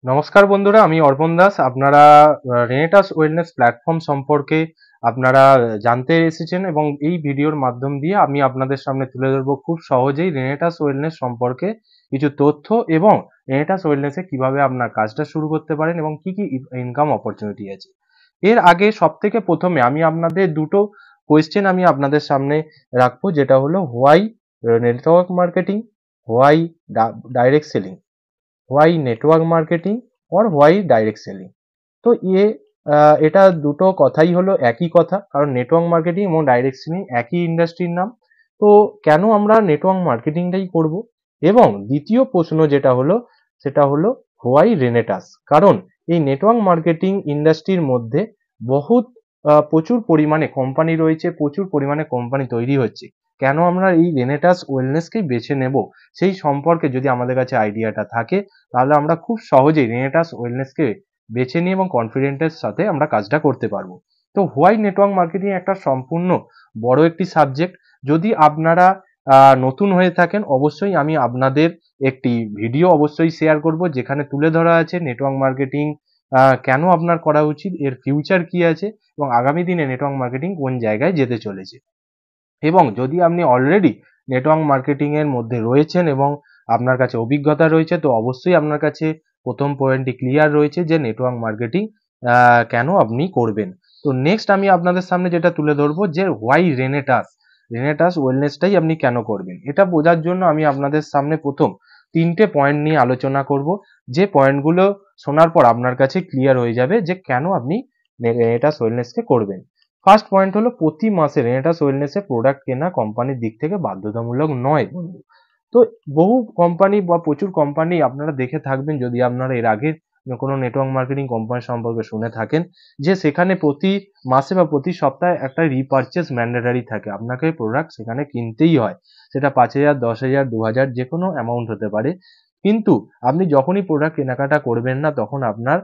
নমস্কার বন্ধুরা, আমি অর্পণ দাস। আপনারা রেনেটাস ওয়েলনেস প্ল্যাটফর্ম সম্পর্কে আপনারা জানতে এসেছেন এবং এই ভিডিওর মাধ্যম দিয়ে আমি আপনাদের সামনে তুলে ধরবো খুব সহজেই রেনেটাস ওয়েলনেস সম্পর্কে কিছু তথ্য এবং রেনেটাস ওয়েলনেসে কিভাবে আপনার কাজটা শুরু করতে পারেন এবং কি কি ইনকাম অপরচুনিটি আছে। এর আগে সবথেকে প্রথমে আমি আপনাদের দুটো কোয়েশ্চেন আমি আপনাদের সামনে রাখবো, যেটা হলো why network marketing, why direct selling, why network marketing or why direct selling. তো এটা দুটো কথাই হলো একই কথা, কারণ নেটওয়ার্ক মার্কেটিং এবং ডাইরেক্ট সেলিং একই ইন্ডাস্ট্রির নাম। তো কেন আমরা নেটওয়ার্ক মার্কেটিংটাই করব? এবং দ্বিতীয় প্রশ্ন যেটা হলো সেটা হলো হোয়াই রেনেটাস, কারণ এই নেটওয়ার্ক মার্কেটিং ইন্ডাস্ট্রির মধ্যে বহুত প্রচুর পরিমাণে কোম্পানি রয়েছে, প্রচুর পরিমাণে কোম্পানি তৈরি হচ্ছে। কেন আমরা এই রেনেটাস ওয়েলনেসকেই বেছে নেব, সেই সম্পর্কে যদি আমাদের কাছে আইডিয়াটা থাকে, তাহলে আমরা খুব সহজেই রেনেটাস ওয়েলনেসকে বেছে নিয়ে এবং কনফিডেন্টের সাথে আমরা কাজটা করতে পারবো। তো হোয়াই নেটওয়ার্ক মার্কেটিং একটা সম্পূর্ণ বড় একটি সাবজেক্ট। যদি আপনারা নতুন হয়ে থাকেন, অবশ্যই আমি আপনাদের একটি ভিডিও অবশ্যই শেয়ার করব, যেখানে তুলে ধরা আছে নেটওয়ার্ক মার্কেটিং কেন আপনার করা উচিত, এর ফিউচার কি আছে এবং আগামী দিনে নেটওয়ার্ক মার্কেটিং কোন জায়গায় যেতে চলেছে। এবং যদি আপনি অলরেডি নেটওয়ার্ক মার্কেটিং এর মধ্যে রয়েছেন এবং আপনার কাছে অভিজ্ঞতা রয়েছে, তো অবশ্যই আপনার কাছে প্রথম পয়েন্টটি ক্লিয়ার রয়েছে যে নেটওয়ার্ক মার্কেটিং কেন আপনি করবেন। তো নেক্সট আমি আপনাদের সামনে যেটা তুলে ধরবো যে হোয়াই রেনেটাস, রেনেটাস ওয়েলনেসটাই আপনি কেন করবেন, এটা বোঝার জন্য আমি আপনাদের সামনে প্রথম তিনটে পয়েন্ট নিয়ে আলোচনা করব, যে পয়েন্টগুলো শোনার পর আপনার কাছে ক্লিয়ার হয়ে যাবে যে কেন আপনি রেনেটাস ওয়েলনেসকে করবেন। ফার্স্ট পয়েন্ট হলো প্রতি মাসে রেনেটাস ওয়েলনেসে প্রোডাক্ট কেনা কোম্পানির দিক থেকে বাধ্যতামূলক নয় বন্ধু। তো বহু কোম্পানি বা প্রচুর কোম্পানি আপনারা দেখে থাকবেন, যদি আপনারা এর আগে কোনো নেটওয়ার্ক মার্কেটিং কোম্পানি সম্পর্কে শুনে থাকেন, যে সেখানে প্রতি মাসে বা প্রতি সপ্তাহে একটা রিপারচেস ম্যান্ডেটারি থাকে, আপনাকে প্রোডাক্ট সেখানে কিনতেই হয়। সেটা 5,000, 10,000, 2,000 যে কোনো অ্যামাউন্ট হতে পারে। কিন্তু আপনি যখনই প্রোডাক্ট কেনাকাটা করবেন না, তখন আপনার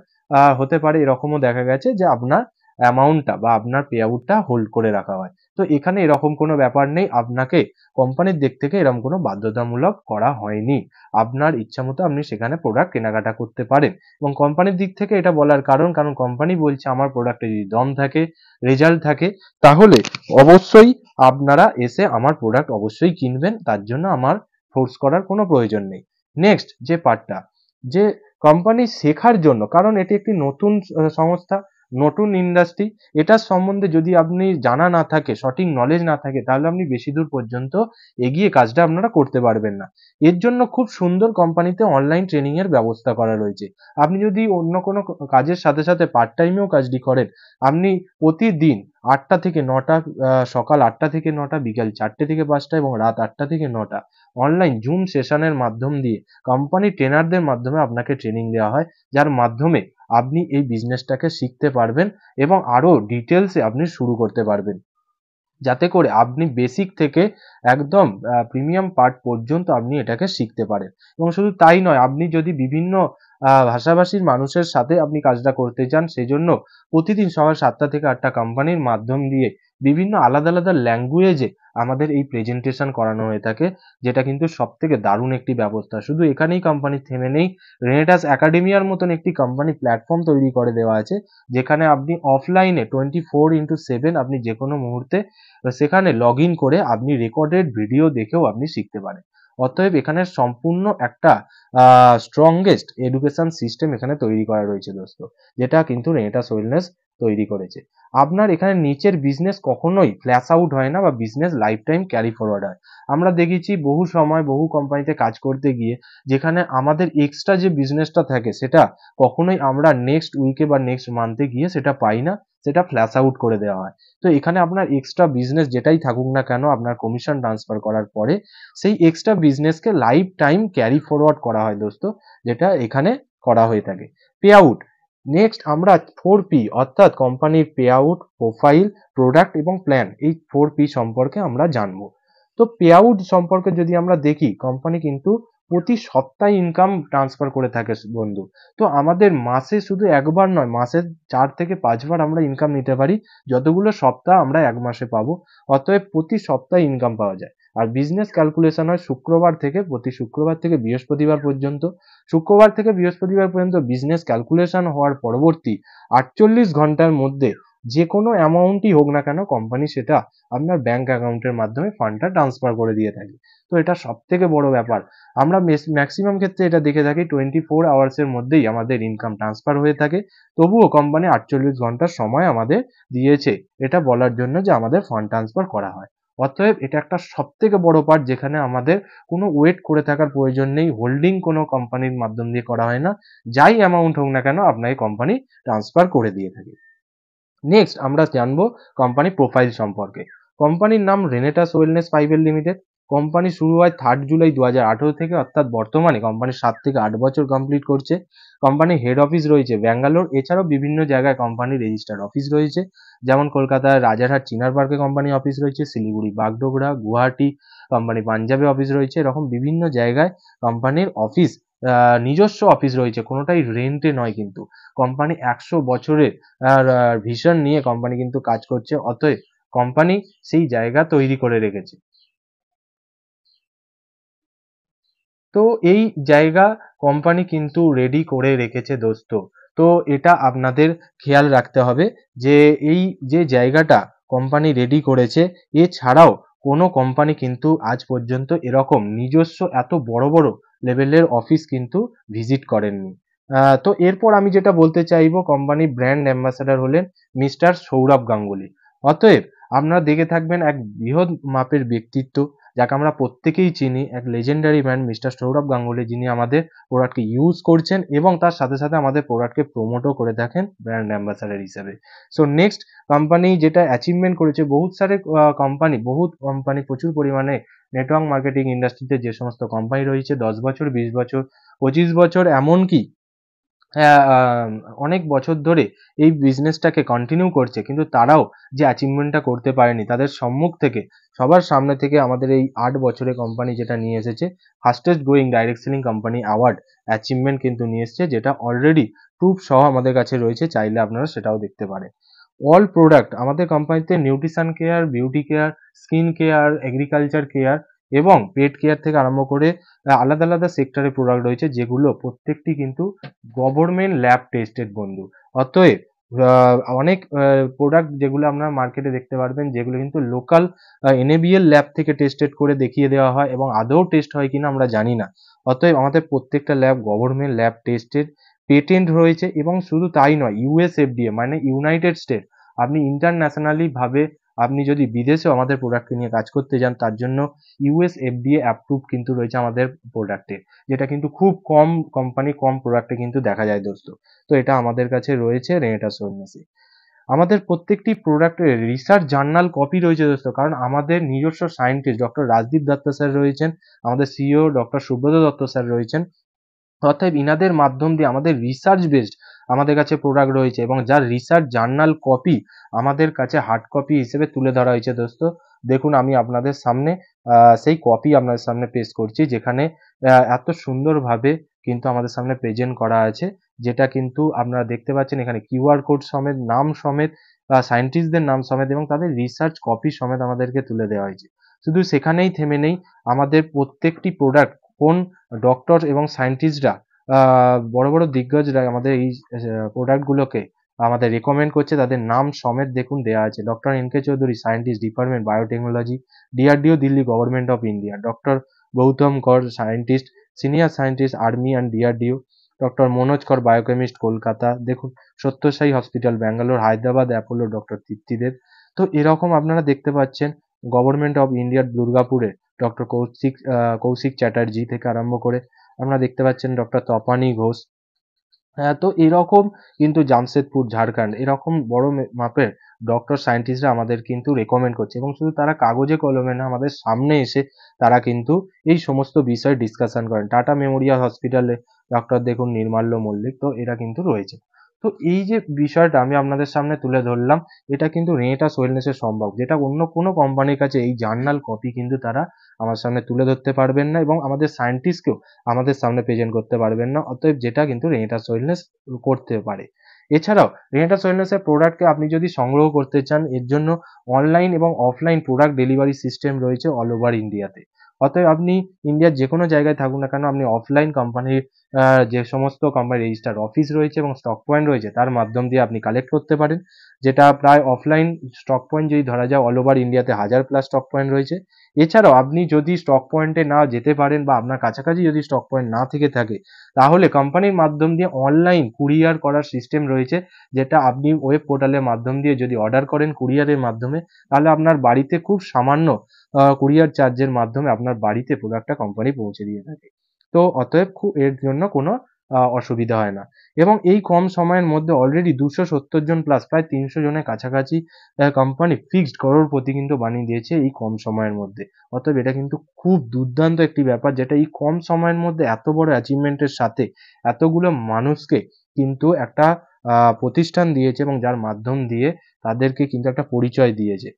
হতে পারে এরকমও দেখা গেছে যে আপনার অ্যামাউন্টটা বা আপনার পে আউটটা হোল্ড করে রাখা হয়। তো এখানে এরকম কোনো ব্যাপার নেই, আপনাকে কোম্পানির দিক থেকে এরকম কোনো বাধ্যতামূলক করা হয়নি। আপনার ইচ্ছামতো আপনি সেখানে প্রোডাক্ট কেনাকাটা করতে পারেন। এবং কোম্পানির দিক থেকে এটা বলার কারণ কোম্পানি বলছে আমার প্রোডাক্টে যদি দম থাকে, রেজাল্ট থাকে, তাহলে অবশ্যই আপনারা এসে আমার প্রোডাক্ট অবশ্যই কিনবেন, তার জন্য আমার ফোর্স করার কোনো প্রয়োজন নেই। নেক্সট যে পার্টটা, যে কোম্পানি শেখার জন্য, কারণ এটি একটি নতুন সংস্থা, নতুন ইন্ডাস্ট্রি, এটার সম্বন্ধে যদি আপনি জানা না থাকে, সঠিক নলেজ না থাকে, তাহলে আপনি বেশি দূর পর্যন্ত এগিয়ে কাজটা আপনারা করতে পারবেন না। এর জন্য খুব সুন্দর কোম্পানিতে অনলাইন ট্রেনিং এর ব্যবস্থা করা রয়েছে। আপনি যদি অন্য কোনো কাজের সাথে সাথে পার্ট টাইমেও কাজটি করেন, আপনি প্রতিদিন 8টা থেকে 9টা, সকাল 8টা থেকে 9টা, বিকাল 4টে থেকে 5টা এবং রাত 8টা থেকে 9টা অনলাইন জুম সেশনের মাধ্যম দিয়ে কোম্পানি ট্রেনারদের মাধ্যমে আপনাকে ট্রেনিং দেওয়া হয়, যার মাধ্যমে আপনি এই বিজনেসটাকে শিখতে পারবেন এবং আরো ডিটেলসে আপনি শুরু করতে পারবেন, যাতে করে আপনি বেসিক থেকে একদম প্রিমিয়াম পার্ট পর্যন্ত আপনি এটাকে শিখতে পারেন। এবং শুধু তাই নয়, আপনি যদি বিভিন্ন ভাষাভাষীর মানুষের সাথে আপনি কাজটা করতে চান, সেজন্য প্রতিদিন সকাল 7টা থেকে 8টা কোম্পানির মাধ্যম দিয়ে বিভিন্ন আলাদা আলাদা ল্যাঙ্গুয়েজে আমাদের এই প্রেজেন্টেশন করানো হয়ে থাকে, যেটা কিন্তু সব থেকে দারুণ একটি ব্যবস্থা। শুধু এখানেই কোম্পানি থেমে নেই, রেনেটাস একাডেমিয়ার মতন একটি কোম্পানি প্ল্যাটফর্ম তৈরি করে দেওয়া আছে, যেখানে আপনি অফলাইনে 24/7 আপনি যে কোনো মুহূর্তে সেখানে লগ ইন করে আপনি রেকর্ডেড ভিডিও দেখেও আপনি শিখতে পারেন। অতএব এখানে সম্পূর্ণ একটা স্ট্রংগেস্ট এডুকেশন সিস্টেম এখানে তৈরি করা রয়েছে দোস্ত, যেটা কিন্তু রেনেটাস ওয়েলনেস তৈরি করেছে। আপনার এখানে নিচের বিজনেস কখনোই ফ্ল্যাশ আউট হয় না বা business life time carry forward হয়। আমরা দেখেছি বহু সময় বহু কোম্পানিতে কাজ করতে গিয়ে, যেখানে আমাদের এক্সট্রা যে বিজনেসটা থাকে সেটা কখনোই আমরা নেক্সট উইকে বা নেক্সট মান্থে গিয়ে সেটা পাই না, সেটা ফ্ল্যাশ আউট করে দেওয়া হয়। তো এখানে আপনার এক্সট্রা বিজনেস যেটাই থাকুক না কেন, আপনার কমিশন ট্রান্সফার করার পরে সেই এক্সট্রা বিজনেসকে লাইফ টাইম ক্যারি ফরওয়ার্ড করা হয় দোস্ত, যেটা এখানে করা হয়ে থাকে। পে আউট, নেক্সট আমরা 4P অর্থাৎ কোম্পানির পে আউট, প্রোফাইল, প্রোডাক্ট এবং প্ল্যান, এই 4P সম্পর্কে আমরা জানবো। তো পে আউট সম্পর্কে যদি আমরা দেখি, কোম্পানি কিন্তু প্রতি সপ্তাহে ইনকাম ট্রান্সফার করে থাকে বন্ধু। তো আমাদের মাসে শুধু একবার নয়, মাসে 4 থেকে 5 বার আমরা ইনকাম নিতে পারি, যতগুলো সপ্তাহ আমরা এক মাসে পাবো। অতএব প্রতি সপ্তাহে ইনকাম পাওয়া যায়। আর বিজনেস ক্যালকুলেশন হয় প্রতি শুক্রবার থেকে বৃহস্পতিবার পর্যন্ত। শুক্রবার থেকে বৃহস্পতিবার পর্যন্ত বিজনেস ক্যালকুলেশন হওয়ার পরবর্তী 48 ঘন্টার মধ্যে যে কোনো অ্যামাউন্টই হোক না কেন কোম্পানি সেটা আপনার ব্যাংক অ্যাকাউন্টের মাধ্যমে ফান্ডটা ট্রান্সফার করে দিয়ে থাকে। তো এটা সব থেকে বড় ব্যাপার। আমরা ম্যাক্সিমাম ক্ষেত্রে এটা দেখে থাকি 24 আওয়ার্সের মধ্যেই আমাদের ইনকাম ট্রান্সফার হয়ে থাকে, তবুও কোম্পানি 48 ঘন্টার সময় আমাদের দিয়েছে এটা বলার জন্য যে আমাদের ফান্ড ট্রান্সফার করা হয়। অতএব এটা একটা সব থেকে বড় পার্ট, যেখানে আমাদের কোনো ওয়েট করে থাকার প্রয়োজন নেই, হোল্ডিং কোনো কোম্পানির মাধ্যম দিয়ে করা হয় না, যাই অ্যামাউন্ট হোক না কেন আপনাকে কোম্পানি ট্রান্সফার করে দিয়ে থাকে। নেক্সট আমরা জানবো কোম্পানি প্রোফাইল সম্পর্কে। কোম্পানির নাম রেনেটাস ওয়েলনেস প্রাইভেট লিমিটেড। কোম্পানি শুরু হয় 3 জুলাই 2018 থেকে, অর্থাৎ বর্তমানে কোম্পানি 7 থেকে 8 বছর কমপ্লিট করছে। কোম্পানির হেড অফিস রয়েছে ব্যাঙ্গালোর, এছাড়াও বিভিন্ন জায়গায় কোম্পানির রেজিস্টার্ড অফিস রয়েছে, যেমন কলকাতায় রাজারহাট চিনার পার্কে কোম্পানি অফিস রয়েছে, শিলিগুড়ি বাগডোগরা, গুয়াহাটি কোম্পানি পাঞ্জাবে অফিস রয়েছে। এরকম বিভিন্ন জায়গায় কোম্পানির অফিস, নিজস্ব অফিস রয়েছে, কোনোটাই রেন্টে নয়। কিন্তু কোম্পানি 100 বছরের ভিশন নিয়ে কোম্পানি কিন্তু কাজ করছে, অতএব কোম্পানি সেই জায়গা তৈরি করে রেখেছে। তো এই জায়গা কোম্পানি কিন্তু রেডি করে রেখেছে দোস্ত। তো এটা আপনাদের খেয়াল রাখতে হবে যে এই যে জায়গাটা কোম্পানি রেডি করেছে, এছাড়াও কোনো কোম্পানি কিন্তু আজ পর্যন্ত এরকম নিজস্ব এত বড় বড় লেভেলের অফিস কিন্তু ভিজিট করেননি। তো এরপর আমি যেটা বলতে চাইবো, কোম্পানির ব্র্যান্ড অ্যাম্বাসাডার হলেন মিস্টার সৌরভ গাঙ্গুলি। অতএব আপনারা দেখে থাকবেন এক বৃহৎ মাপের ব্যক্তিত্ব, যাকে আমরা প্রত্যেকেই চিনি, এক legendary man mister Sourav Ganguly, যিনি আমাদের প্রোডাক্টকে ইউজ করছেন এবং তার সাথে সাথে আমাদের প্রোডাক্টকে প্রমোটও করে থাকেন ব্র্যান্ড অ্যাম্বাসাডার হিসেবে। সো নেক্সট কোম্পানি যেটা অ্যাচিভমেন্ট করেছে, বহুত কোম্পানি প্রচুর পরিমাণে নেটওয়ার্ক মার্কেটিং ইন্ডাস্ট্রিতে যে সমস্ত কোম্পানি রয়েছে 10 বছর, 20 বছর, 25 বছর, এমনকি অনেক বছর ধরে এই বিজনেসটাকে কন্টিনিউ করছে, কিন্তু তারাও যে অ্যাচিভমেন্টটা করতে পারেনি, তাদের সম্মুখ থেকে সবার সামনে থেকে আমাদের এই 8 বছরে কোম্পানি যেটা নিয়ে এসেছে fastest growing direct selling company award achievement কিন্তু নিয়ে এসেছে, যেটা অলরেডি প্রুফ সহ আমাদের কাছে রয়েছে, চাইলে আপনারা সেটাও দেখতে পারেন। অল প্রোডাক্ট আমাদের কোম্পানিতে nutrition care, beauty care, skin care, agriculture care এবং পেট কেয়ার থেকে আরম্ভ করে আলাদা আলাদা সেক্টরের প্রোডাক্ট রয়েছে, যেগুলো প্রত্যেকটি কিন্তু গভর্নমেন্ট ল্যাব টেস্টেড বন্ধু। অতএব অনেক প্রোডাক্ট যেগুলো আপনারা মার্কেটে দেখতে পারবেন, যেগুলো কিন্তু লোকাল NABL ল্যাব থেকে টেস্টেড করে দেখিয়ে দেওয়া হয় এবং আদৌ টেস্ট হয় কিনা আমরা জানি না। অতএব আমাদের প্রত্যেকটা lab government lab tested, patent রয়েছে, এবং শুধু তাই নয়, USFDA মানে ইউনাইটেড স্টেট, আপনি ইন্টারন্যাশনালি ভাবে আপনি যদি বিদেশেও আমাদের প্রোডাক্টকে নিয়ে কাজ করতে যান, তার জন্য USFDA অ্যাপ্রুভ কিন্তু রয়েছে আমাদের প্রোডাক্টে, যেটা কিন্তু খুব কম কোম্পানি, কম প্রোডাক্টে কিন্তু দেখা যায় দোস্ত। তো এটা আমাদের কাছে রয়েছে রেনেটাস ওয়েলনেসে। আমাদের প্রত্যেকটি প্রোডাক্টের রিসার্চ জার্নাল কপি রয়েছে দোস্ত, কারণ আমাদের নিজস্ব scientist doctor Rajdeep Dutta sir রয়েছেন, আমাদের CEO doctor Subrata Dutta sir রয়েছেন। অতএব ইনাদের মাধ্যম দিয়ে আমাদের রিসার্চ বেসড আমাদের কাছে প্রোডাক্ট রয়েছে, এবং যার রিসার্চ জার্নাল কপি আমাদের কাছে হার্ড কপি হিসেবে তুলে ধরা হয়েছে দোস্ত। দেখুন আমি আপনাদের সামনে সেই কপি আপনাদের সামনে পেশ করছি, যেখানে এত সুন্দরভাবে কিন্তু আমাদের সামনে প্রেজেন্ট করা আছে, যেটা কিন্তু আপনারা দেখতে পাচ্ছেন এখানে QR কোড সমেত, নাম সমেত, সায়েন্টিস্টদের নাম সমেত এবং তাদের রিসার্চ কপি সমেত আমাদেরকে তুলে দেওয়া হয়েছে। শুধু সেখানেই থেমে নেই, আমাদের প্রত্যেকটি প্রোডাক্ট কোন ডক্টর এবং সায়েন্টিস্টরা, বড় বড় দিগ্গজরা আমাদের এই প্রোডাক্টগুলোকে আমাদের রেকমেন্ড করছে, তাদের নাম সমেত দেখুন দেওয়া আছে। Doctor NK Chowdhury, scientist, department biotechnology, DRDO Delhi government of India. Doctor Gautam Kar, scientist, senior scientist, army and DRDO। Doctor Manoj Kar, biochemist, Kolkata. দেখুন Sathya Sai hospital, Bangalore, Hyderabad, Apollo, doctor Tripti Deb. তো এরকম আপনারা দেখতে পাচ্ছেন গভর্নমেন্ট অফ ইন্ডিয়ার দুর্গাপুরে ডক্টর কৌশিক চ্যাটার্জি থেকে আরম্ভ করে আপনারা দেখতে পাচ্ছেন ডক্টর তপানি ঘোষ। তো এরকম কিন্তু জামশেদপুর, ঝাড়খণ্ড, এরকম বড় মাপের ডক্টর সায়েন্টিস্টরা আমাদের কিন্তু রেকমেন্ড করছে, এবং শুধু তারা কাগজে কলমে না, আমাদের সামনে এসে তারা কিন্তু এই সমস্ত বিষয় ডিসকাশন করেন। টাটা মেমোরিয়াল হসপিটালে ডক্টর দেখুন নির্মাল্য মল্লিক। তো এরা কিন্তু রয়েছে। তো এই যে বিষয়টা আমি আপনাদের সামনে তুলে ধরলাম, এটা কিন্তু রেনেটাস ওয়েলনেসে সম্ভব, যেটা অন্য কোনো কোম্পানির কাছে এই জার্নাল কপি কিন্তু তারা আমার সামনে তুলে ধরতে পারবেন না, এবং আমাদের সায়েন্টিস্টকেও আমাদের সামনে প্রেজেন্ট করতে পারবেন না। অতএব যেটা কিন্তু রেনেটাস ওয়েলনেস করতে পারে। এছাড়াও রেনেটাস ওয়েলনেসের প্রোডাক্টকে আপনি যদি সংগ্রহ করতে চান, এর জন্য অনলাইন এবং অফলাইন প্রোডাক্ট ডেলিভারি সিস্টেম রয়েছে অল ওভার ইন্ডিয়াতে। অতএব আপনি ইন্ডিয়ার যে কোনো জায়গায় থাকুন না কেন, আপনি অফলাইন কোম্পানির যে সমস্ত কোম্পানি রেজিস্টার্ড অফিস রয়েছে এবং স্টক পয়েন্ট রয়েছে তার মাধ্যম দিয়ে আপনি কালেক্ট করতে পারেন। যেটা প্রায় অফলাইন স্টক পয়েন্ট যদি ধরা যায় অল ওভার ইন্ডিয়াতে 1000+ স্টক পয়েন্ট রয়েছে। এছাড়াও আপনি যদি স্টক পয়েন্টে না যেতে পারেন বা আপনার কাছাকাছি যদি স্টক পয়েন্ট না থেকে থাকে, তাহলে কোম্পানির মাধ্যম দিয়ে অনলাইন কুরিয়ার করার সিস্টেম রয়েছে, যেটা আপনি ওয়েব পোর্টালের মাধ্যম দিয়ে যদি অর্ডার করেন কুরিয়ারের মাধ্যমে, তাহলে আপনার বাড়িতে খুব সামান্য কুরিয়ার চার্জের মাধ্যমে আপনার বাড়িতে প্রোডাক্টটা কোম্পানি পৌঁছে দিয়ে থাকে। তো অতএব এর জন্য কোনো অসুবিধা হয় না। এবং এই কম সময়ের মধ্যে অলরেডি 270 জন প্লাস প্রায় 300 জনের কাছাকাছি কোম্পানি ফিক্সড করোড়পতি কিন্তু বানিয়ে দিয়েছে এই কম সময়ের মধ্যে। অতএব এটা কিন্তু খুব দুর্দান্ত একটি ব্যাপার, যেটা এই কম সময়ের মধ্যে এত বড় অ্যাচিভমেন্টের সাথে এতগুলো মানুষকে কিন্তু একটা প্রতিষ্ঠান দিয়েছে এবং যার মাধ্যম দিয়ে তাদেরকে কিন্তু একটা পরিচয় দিয়েছে।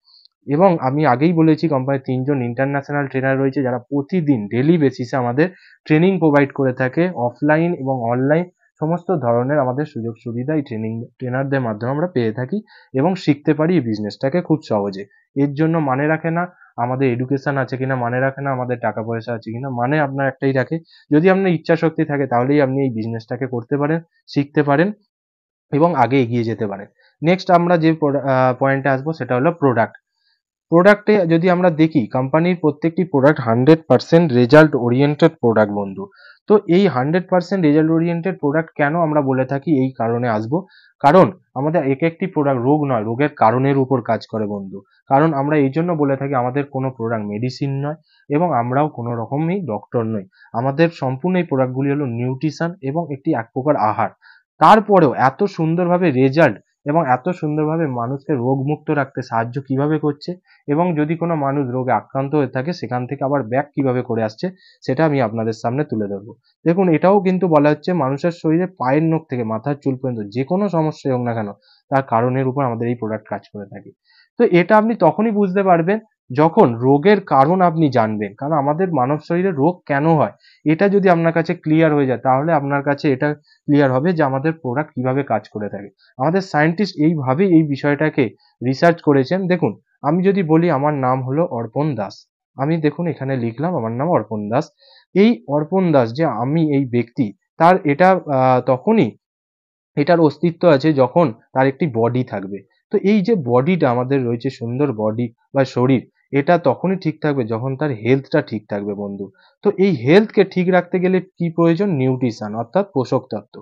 এবং আমি আগেই বলেছি কোম্পানির 3 জন ইন্টারন্যাশনাল ট্রেনার রয়েছে, যারা প্রতিদিন ডেইলি বেসিসে আমাদের ট্রেনিং প্রোভাইড করে থাকে। অফলাইন এবং অনলাইন সমস্ত ধরনের আমাদের সুযোগ সুবিধা এই ট্রেনারদের মাধ্যমে আমরা পেয়ে থাকি এবং শিখতে পারি এই বিজনেসটাকে খুব সহজে। এর জন্য মানে রাখে না আমাদের এডুকেশন আছে কিনা, মানে রাখে না আমাদের টাকা পয়সা আছে কিনা, মানে আপনার একটাই রাখে, যদি আপনার ইচ্ছা শক্তি থাকে তাহলেই আপনি এই বিজনেসটাকে করতে পারেন, শিখতে পারেন এবং আগে এগিয়ে যেতে পারেন। নেক্সট আমরা যে পয়েন্টে আসবো সেটা হলো প্রোডাক্ট। প্রোডাক্টে যদি আমরা দেখি, কোম্পানির প্রত্যেকটি প্রোডাক্ট 100% রেজাল্ট ওরিয়েন্টেড প্রোডাক্ট বন্ধু। তো এই 100% রেজাল্ট ওরিয়েন্টেড প্রোডাক্ট কেন আমরা বলে থাকি, এই কারণে আসবো। কারণ আমাদের এক একটি প্রোডাক্ট রোগ নয়, রোগের কারণের উপর কাজ করে বন্ধু। কারণ আমরা এই জন্য বলে থাকি আমাদের কোনো প্রোডাক্ট মেডিসিন নয় এবং আমরাও কোনো রকমই ডক্টর নই। আমাদের সম্পূর্ণ এই প্রোডাক্টগুলি হলো নিউট্রিশন এবং একটি এক প্রকার আহার। তারপরেও এত সুন্দরভাবে রেজাল্ট এবং এত সুন্দরভাবে মানুষকে রোগমুক্ত রাখতে সাহায্য কিভাবে করছে, এবং যদি কোনো মানুষ রোগে আক্রান্ত হয়ে থাকে সেখান থেকে আবার ব্যাক কিভাবে করে আসছে, সেটা আমি আপনাদের সামনে তুলে ধরবো। দেখুন, এটাও কিন্তু বলা হচ্ছে মানুষের শরীরে পায়ের নখ থেকে মাথার চুল পর্যন্ত যে কোনো সমস্যাই হোক না কেন, তার কারণের উপর আমাদের এই প্রোডাক্ট কাজ করে থাকে। তো এটা আপনি তখনই বুঝতে পারবেন যখন রোগের কারণ আপনি জানবেন। কারণ আমাদের মানব শরীরে রোগ কেন হয়, এটা যদি আপনার কাছে ক্লিয়ার হয়ে যায়, তাহলে আপনার কাছে এটা ক্লিয়ার হবে যে আমাদের প্রোডাক্ট কিভাবে কাজ করে থাকে। আমাদের সায়েন্টিস্ট এইভাবেই এই বিষয়টাকে রিসার্চ করেছেন। দেখুন, আমি যদি বলি আমার নাম হলো অর্পণ দাস, আমি দেখুন এখানে লিখলাম আমার নাম অর্পণ দাস। এই অর্পণ দাস যে আমি এই ব্যক্তি, তার এটা তখনই এটার অস্তিত্ব আছে যখন তার একটি বডি থাকবে। তো এই যে বডিটা আমাদের রয়েছে, সুন্দর বডি বা শরীর, এটা তখনই ঠিক থাকবে যখন তার হেলথটা ঠিক থাকবে বন্ধু। তো এই হেলথকে ঠিক রাখতে গেলে কি প্রয়োজন? নিউট্রিশন, অর্থাৎ পোষক তত্ত্ব।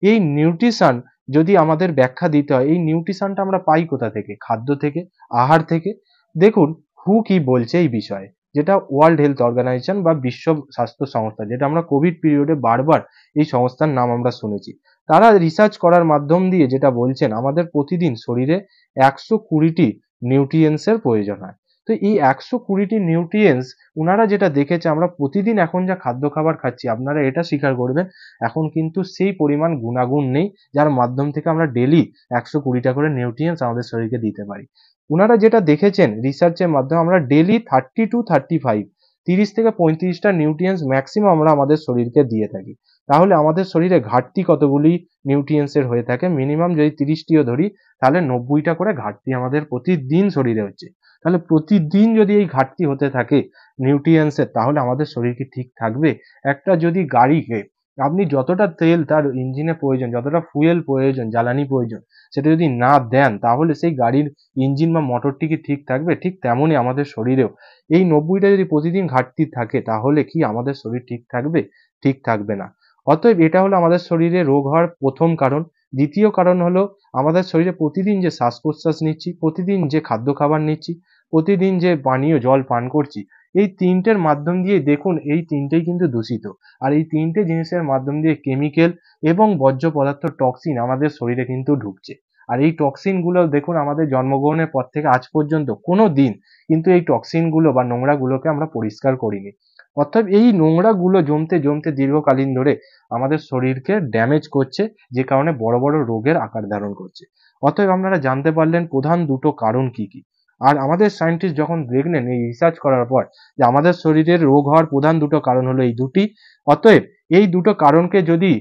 এই নিউট্রিশন যদি আমাদের ব্যাখ্যা দিতে হয়, এই নিউট্রিশনটা আমরা পাই কোথা থেকে? খাদ্য থেকে, আহার থেকে। দেখুন, হু কি বলছে এই বিষয়ে, যেটা ওয়ার্ল্ড হেলথ অর্গানাইজেশন বা বিশ্ব স্বাস্থ্য সংস্থা, যেটা আমরা কোভিড পিরিয়ডে বারবার এই সংস্থার নাম আমরা শুনেছি। তারা রিসার্চ করার মাধ্যম দিয়ে যেটা বলছেন, আমাদের প্রতিদিন শরীরে 120টি নিউট্রিয়েন্টসের প্রয়োজন হয়। তো এই 120টি নিউট্রিয়েন্টস ওনারা যেটা দেখেছে, আমরা প্রতিদিন এখন যা খাদ্য খাবার খাচ্ছি, আপনারা এটা স্বীকার করবেন এখন কিন্তু সেই পরিমাণ গুণাগুণ নেই যার মাধ্যম থেকে আমরা ডেলি 120টা করে নিউট্রিয়েন্টস আমাদের শরীরকে দিতে পারি। ওনারা যেটা দেখেছেন রিসার্চের মাধ্যমে, আমরা ডেলি 30 to 35, 30 থেকে 35টা নিউট্রিয়েন্টস ম্যাক্সিমাম আমরা আমাদের শরীরকে দিয়ে থাকি। তাহলে আমাদের শরীরে ঘাটতি কতগুলি নিউট্রিয়েন্টসের হয়ে থাকে? মিনিমাম যদি 30টিও ধরি, তাহলে 90টা করে ঘাটতি আমাদের প্রতিদিন শরীরে হচ্ছে। তাহলে প্রতিদিন যদি এই ঘাটতি হতে থাকে নিউট্রিয়েন্টসের, তাহলে আমাদের শরীর কি ঠিক থাকবে? একটা যদি গাড়িকে আপনি যতটা তেল তার ইঞ্জিনে প্রয়োজন, যতটা ফুয়েল প্রয়োজন, জ্বালানি প্রয়োজন, সেটা যদি না দেন, তাহলে সেই গাড়ির ইঞ্জিন বা মোটরটি কি ঠিক থাকবে? ঠিক তেমনই আমাদের শরীরেও এই 90টা যদি প্রতিদিন ঘাটতি থাকে, তাহলে কি আমাদের শরীর ঠিক থাকবে? ঠিক থাকবে না। অতএব এটা হলো আমাদের শরীরে রোগ হওয়ার প্রথম কারণ। দ্বিতীয় কারণ হলো আমাদের শরীরে প্রতিদিন যে শ্বাস প্রশ্বাস নিচ্ছি, প্রতিদিন যে খাদ্য খাবার নিচ্ছি, প্রতিদিন যে পানীয় জল পান করছি, এই তিনটের মাধ্যম দিয়ে দেখুন, এই তিনটেই কিন্তু দূষিত। আর এই তিনটে জিনিসের মাধ্যম দিয়ে কেমিক্যাল এবং বর্জ্য পদার্থ, টক্সিন আমাদের শরীরে কিন্তু ঢুকছে। আর এই টক্সিন গুলো দেখুন, আমাদের জন্মগ্রহণের পর থেকে আজ পর্যন্ত কোনো দিন কিন্তু এই টক্সিন গুলো বা নোংরা গুলোকে আমরা পরিষ্কার করিনি। অর্থাৎ এই নোংরা গুলো জমতে জমতে দীর্ঘকালীন ধরে আমাদের শরীরকে ড্যামেজ করছে, যে কারণে বড় বড় রোগের আকার ধারণ করছে। অতএব আপনারা জানতে পারলেন প্রধান দুটো কারণ কি কি। আর আমাদের সায়েন্টিস্ট যখন দেখলেন এই রিসার্চ করার পর যে আমাদের শরীরের রোগ হওয়ার প্রধান দুটো কারণ হলো এই দুটি, অতএব এই দুটো কারণকে যদি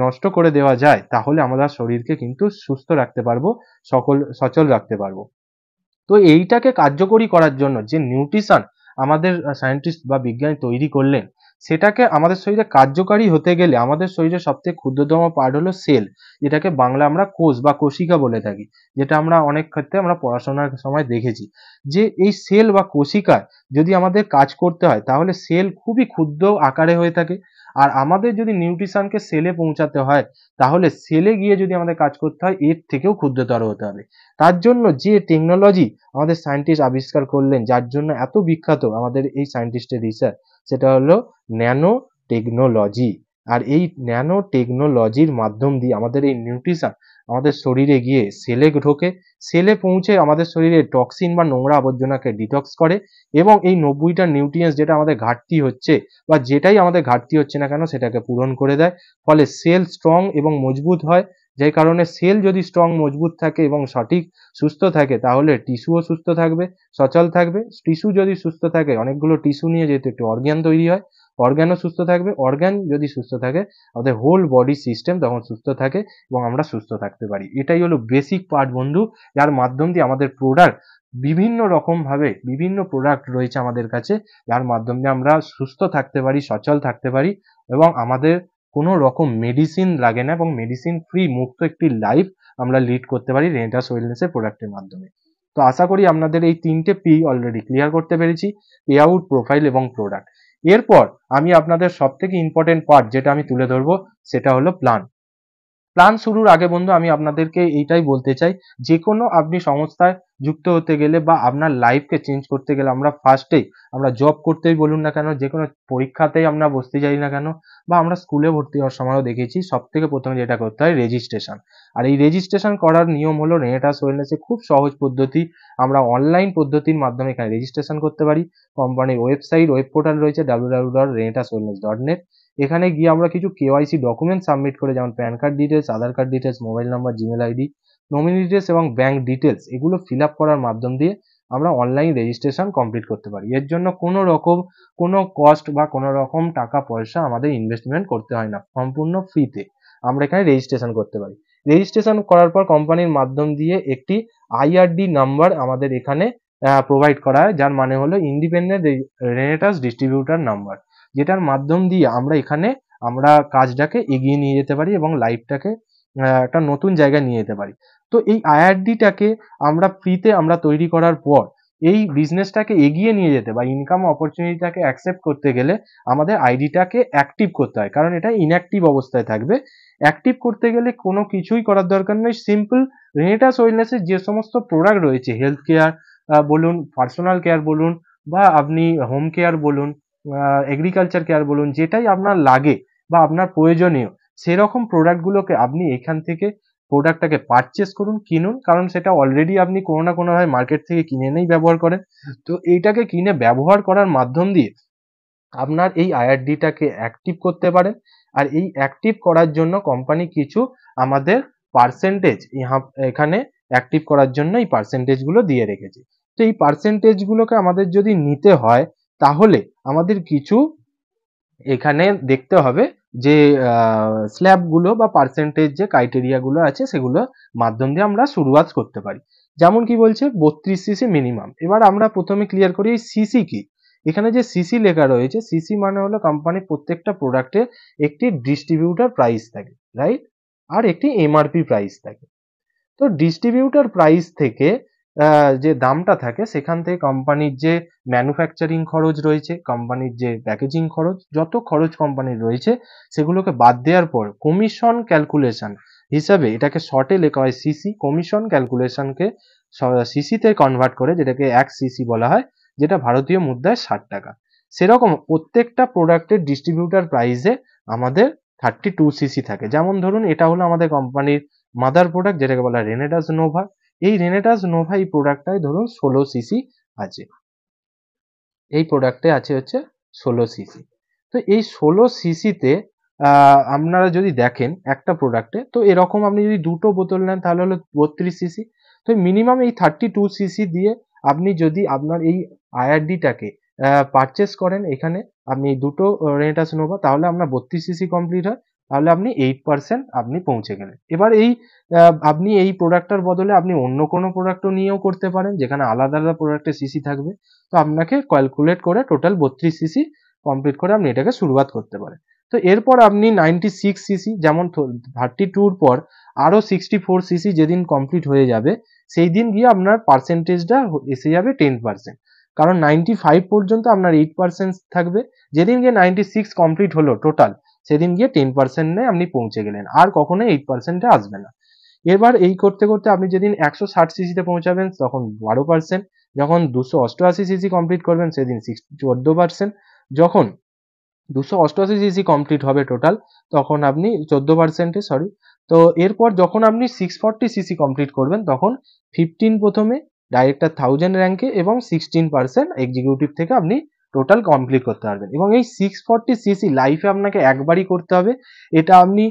নষ্ট করে দেওয়া যায়, তাহলে আমরা শরীরকে কিন্তু সুস্থ রাখতে পারবো, সচল রাখতে পারবো। তো এইটাকে কার্যকরী করার জন্য যে নিউট্রিশন আমাদের সায়েন্টিস্ট বা বিজ্ঞানী তৈরি করলেন, সেটাকে আমাদের শরীরে কার্যকারী হতে গেলে আমাদের শরীরে সবথেকে ক্ষুদ্রতম পার্ট হলো সেল, যেটাকে বাংলা আমরা কোষ বা কোশিকা বলে থাকি, যেটা আমরা অনেক ক্ষেত্রে আমরা পড়াশোনার সময় দেখেছি। যে এই সেল বা কোশিকায় যদি আমাদের কাজ করতে হয়, তাহলে সেল খুবই ক্ষুদ্র আকারে হয়ে থাকে। আর আমাদের যদি নিউট্রিশনকে সেলে পৌঁছাতে হয়, তাহলে সেলে গিয়ে যদি আমাদের কাজ করতে হয়, এর থেকেও ক্ষুদ্রতর হতে হবে। তার জন্য যে টেকনোলজি আমাদের সায়েন্টিস্ট আবিষ্কার করলেন, যার জন্য এত বিখ্যাত আমাদের এই সায়েন্টিস্টের রিসার্চ, সেটা হলো ন্যানো টেকনোলজি। আর এই ন্যানো টেকনোলজির মাধ্যম দিয়ে আমাদের এই নিউট্রিশন আমাদের শরীরে গিয়ে সেলে ঢোকে, সেলে পৌঁছে আমাদের শরীরে টক্সিন বা নোংরা আবর্জনাকে ডিটক্স করে, এবং এই 90টা নিউট্রিয়েন্টস যেটা আমাদের ঘাটতি হচ্ছে বা যেটাই আমাদের ঘাটতি হচ্ছে না কেন, সেটাকে পূরণ করে দেয়। ফলে সেল স্ট্রং এবং মজবুত হয়। যে কারণে সেল যদি স্ট্রং মজবুত থাকে এবং সঠিক সুস্থ থাকে, তাহলে টিস্যুও সুস্থ থাকবে, সচল থাকবে। টিস্যু যদি সুস্থ থাকে, অনেকগুলো টিস্যু নিয়ে যেহেতু একটি অর্গ্যান তৈরি হয়, অর্গ্যানও সুস্থ থাকবে। অর্গ্যান যদি সুস্থ থাকে, আমাদের হোল বডি সিস্টেম তখন সুস্থ থাকে এবং আমরা সুস্থ থাকতে পারি। এটাই হলো বেসিক পার্ট বন্ধু, যার মাধ্যম দিয়ে আমাদের প্রোডাক্ট বিভিন্ন রকম ভাবে বিভিন্ন প্রোডাক্ট রয়েছে আমাদের কাছে, যার মাধ্যম দিয়ে আমরা সুস্থ থাকতে পারি, সচল থাকতে পারি, এবং আমাদের কোনো রকম মেডিসিন লাগে না, এবং মেডিসিন ফ্রি মুক্ত একটি লাইফ আমরা লিড করতে পারি রেনেটাস ওয়েলনেসের প্রোডাক্টের মাধ্যমে। তো আশা করি আপনাদের এই 3টে পি অলরেডি ক্লিয়ার করতে পেরেছি: পে আউট, প্রোফাইল এবং প্রোডাক্ট। এরপর আমি আপনাদের সবথেকে ইম্পর্টেন্ট পার্ট যেটা আমি তুলে ধরবো, সেটা হলো প্ল্যান। প্ল্যান শুরুর আগে বন্ধু আমি আপনাদেরকে এইটাই বলতে চাই, যে কোনো আপনি সংস্থায় যুক্ত হতে গেলে বা আপনার লাইফকে চেঞ্জ করতে গেলে, আমরা ফার্স্টেই আমরা জব করতেই বলুন না কেন, যে কোনো পরীক্ষাতেই আমরা বসতে যাই না কেন, বা আমরা স্কুলে ভর্তি হওয়ার সময়ও দেখেছি, সব থেকে প্রথমে যেটা করতে হয় রেজিস্ট্রেশন। আর এই রেজিস্ট্রেশন করার নিয়ম হলো রেনেটাস ওয়েলনেসে খুব সহজ পদ্ধতি। আমরা অনলাইন পদ্ধতির মাধ্যমে এখানে রেজিস্ট্রেশন করতে পারি। কোম্পানির ওয়েব পোর্টাল রয়েছে www.renitaswellness.net। এখানে গিয়ে আমরা কিছু কেওয়াইসি ডকুমেন্ট সাবমিট করে, যেমন PAN card details, Aadhaar card details, mobile number, Gmail ID, nominee details এবং ব্যাংক ডিটেলস, এগুলো ফিল আপ করার মাধ্যম দিয়ে আমরা অনলাইন রেজিস্ট্রেশন কমপ্লিট করতে পারি। এর জন্য কোনো রকম কোনো কস্ট বা কোনো রকম টাকা পয়সা আমাদের ইনভেস্টমেন্ট করতে হয় না, সম্পূর্ণ ফ্রিতে আমরা এখানে রেজিস্ট্রেশন করতে পারি। রেজিস্ট্রেশন করার পর কোম্পানির মাধ্যম দিয়ে একটি আইআরডি নাম্বার আমাদের এখানে প্রোভাইড করা হয়, যার মানে হলো ইন্ডিপেন্ডেন্ট রেনেটাস ডিস্ট্রিবিউটার নাম্বার, যেটার মাধ্যম দিয়ে আমরা কাজটাকে এগিয়ে নিয়ে যেতে পারি এবং লাইফটাকে একটা নতুন জায়গায় নিয়ে যেতে পারি। তো এই আইআরডিটাকে আমরা ফ্রিতে আমরা তৈরি করার পর, এই বিজনেসটাকে এগিয়ে নিয়ে যেতে বা ইনকাম অপরচুনিটিটাকে অ্যাকসেপ্ট করতে গেলে আমাদের আইডিটাকে অ্যাক্টিভ করতে হয়, কারণ এটা ইনঅ্যাক্টিভ অবস্থায় থাকবে। অ্যাক্টিভ করতে গেলে কোনো কিছুই করার দরকার নেই, সিম্পল রেনেটাস ওয়েলনেসের যে সমস্ত প্রোডাক্ট রয়েছে, হেলথ কেয়ার বলুন, পার্সোনাল কেয়ার বলুন, বা আপনি হোম কেয়ার বলুন, এগ্রিকালচার কেয়ার বলুন, যেটাই আপনার লাগে বা আপনার প্রয়োজনীয়, সেরকম প্রোডাক্টগুলোকে আপনি এখান থেকে প্রোডাক্টটাকে পারচেস করুন, কিনুন, কারণ সেটা অলরেডি আপনি কোনো না কোনোভাবে মার্কেট থেকে কিনে এনেই ব্যবহার করেন। তো এইটাকে কিনে ব্যবহার করার মাধ্যম দিয়ে আপনার এই আইআরডিটাকে অ্যাক্টিভ করতে পারেন। আর এই অ্যাক্টিভ করার জন্য কোম্পানি কিছু আমাদের পার্সেন্টেজ এখানে অ্যাক্টিভ করার জন্য এই পার্সেন্টেজগুলো দিয়ে রেখেছে। তো এই পার্সেন্টেজগুলোকে আমাদের যদি নিতে হয়, তাহলে আমাদের কিছু এখানে দেখতে হবে যে স্ল্যাবগুলো বা পার্সেন্টেজ যে ক্রাইটেরিয়াগুলো আছে, সেগুলো মাধ্যম দিয়ে আমরা শুরুয়াত করতে পারি। যেমন কি বলছে 32 সিসি মিনিমাম। এবার আমরা প্রথমে ক্লিয়ার করি এই সিসি কি। এখানে যে সিসি লেখা রয়েছে, সিসি মানে হলো কোম্পানির প্রত্যেকটা প্রোডাক্টে একটি ডিস্ট্রিবিউটার প্রাইস থাকে, রাইট? আর একটি এমআরপি প্রাইস থাকে। তো ডিস্ট্রিবিউটার প্রাইস থেকে যে দামটা থাকে, সেখান থেকে কোম্পানির যে ম্যানুফ্যাকচারিং খরচ রয়েছে, কোম্পানির যে প্যাকেজিং খরচ, যত খরচ কোম্পানির রয়েছে, সেগুলোকে বাদ দেওয়ার পর কমিশন ক্যালকুলেশন হিসাবে, এটাকে শর্টে লেখা হয় সিসি, কমিশন ক্যালকুলেশনকে সিসিতে কনভার্ট করে, যেটাকে 1 সিসি বলা হয়, যেটা ভারতীয় মুদ্রায় 60 টাকা। সেরকম প্রত্যেকটা প্রোডাক্টের ডিস্ট্রিবিউটার প্রাইসে আমাদের 32 সিসি থাকে। যেমন ধরুন, এটা হলো আমাদের কোম্পানির মাদার প্রোডাক্ট, যেটাকে বলা হয় রেনেটাস নোভা। এই রেনেটাস নোভা এই প্রোডাক্টটায় ধরুন 16 সিসি আছে। এই প্রোডাক্টে আছে হচ্ছে 16 সিসি। তো এই 16 সিসিতে আপনারা যদি দেখেন একটা প্রোডাক্টে, তো এরকম আপনি যদি দুটো বোতল নেন, তাহলে হলো 32 সিসি। তো মিনিমাম এই 32 সিসি দিয়ে আপনি যদি আপনার এই আইআরডিটাকে পারচেস করেন, এখানে আপনি দুটো রেনেটাস নোভা, তাহলে আপনার 32 সিসি কমপ্লিট হয়। তাহলে আপনি 8% আপনি পৌঁছে গেলেন। এবার আপনি এই প্রোডাক্টটার বদলে আপনি অন্য কোনো প্রোডাক্টও নিয়েও করতে পারেন, যেখানে আলাদা আলাদা প্রোডাক্টের সিসি থাকবে। তো আপনাকে ক্যালকুলেট করে টোটাল 32 সিসি কমপ্লিট করে আপনি এটাকে শুরুয়াত করতে পারেন। তো এরপর আপনি 96 সিসি, যেমন 32 পর আরো 64 সিসি যেদিন কমপ্লিট হয়ে যাবে, সেই দিন গিয়ে আপনার পার্সেন্টেজটা এসে যাবে 10%। কারণ 95 পর্যন্ত আপনার 8% থাকবে, যেদিন গিয়ে 96 কমপ্লিট হলো টোটাল, সেদিন গিয়ে 10% আপনি পৌঁছে গেলেন, আর কখনোই 8%-এ আসবে না। এবার এই করতে করতে আপনি যেদিন 160 সিসিতে পৌঁছাবেন তখন 12%, যখন 288 সিসি কমপ্লিট করবেন সেদিন 14%, যখন 288 সিসি কমপ্লিট হবে টোটাল, তখন আপনি 14%-এ, সরি। তো এরপর যখন আপনি 640 সিসি কমপ্লিট করবেন তখন 15 প্রথমে ডাইরেক্টর 1000 র্যাঙ্কে এবং 16% এক্সিকিউটিভ থেকে আপনি টোটাল কমপ্লিট করতে পারবেন। এবং এই 640 সিসি লাইফে আপনাকে একবারই করতে হবে। এটা আপনি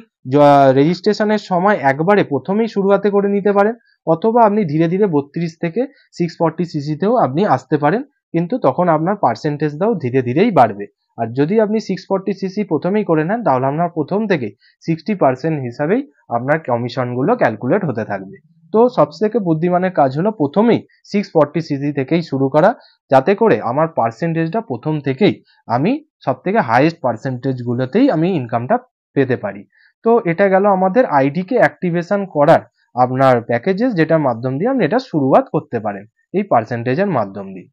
রেজিস্ট্রেশনের সময় একবারে প্রথমেই শুরুয়াতে করে নিতে পারেন, অথবা আপনি ধীরে ধীরে 32 থেকে 640 সিসিতেও আপনি আসতে পারেন, কিন্তু তখন আপনার পার্সেন্টেজটাও ধীরে ধীরেই বাড়বে। আর যদি আপনি 640 সিসি প্রথমেই করে নেন তাহলে আপনার প্রথম থেকেই 60% হিসাবেই আপনার কমিশনগুলো ক্যালকুলেট হতে থাকবে। তো সবথেকে বুদ্ধিমানের কাজ হলো প্রথমেই 640 সিসি থেকেই শুরু করা, যাতে করে আমার পার্সেন্টেজটা প্রথম থেকেই আমি সবথেকে হাইয়েস্ট পার্সেন্টেজগুলোতেই আমি ইনকামটা পেতে পারি। তো এটা গেল আমাদের আইডিকে অ্যাক্টিভেশন করার আপনার প্যাকেজেস, যেটার মাধ্যম দিয়ে আপনি এটা শুরুয়াত করতে পারেন এই পার্সেন্টেজের মাধ্যম দিয়ে।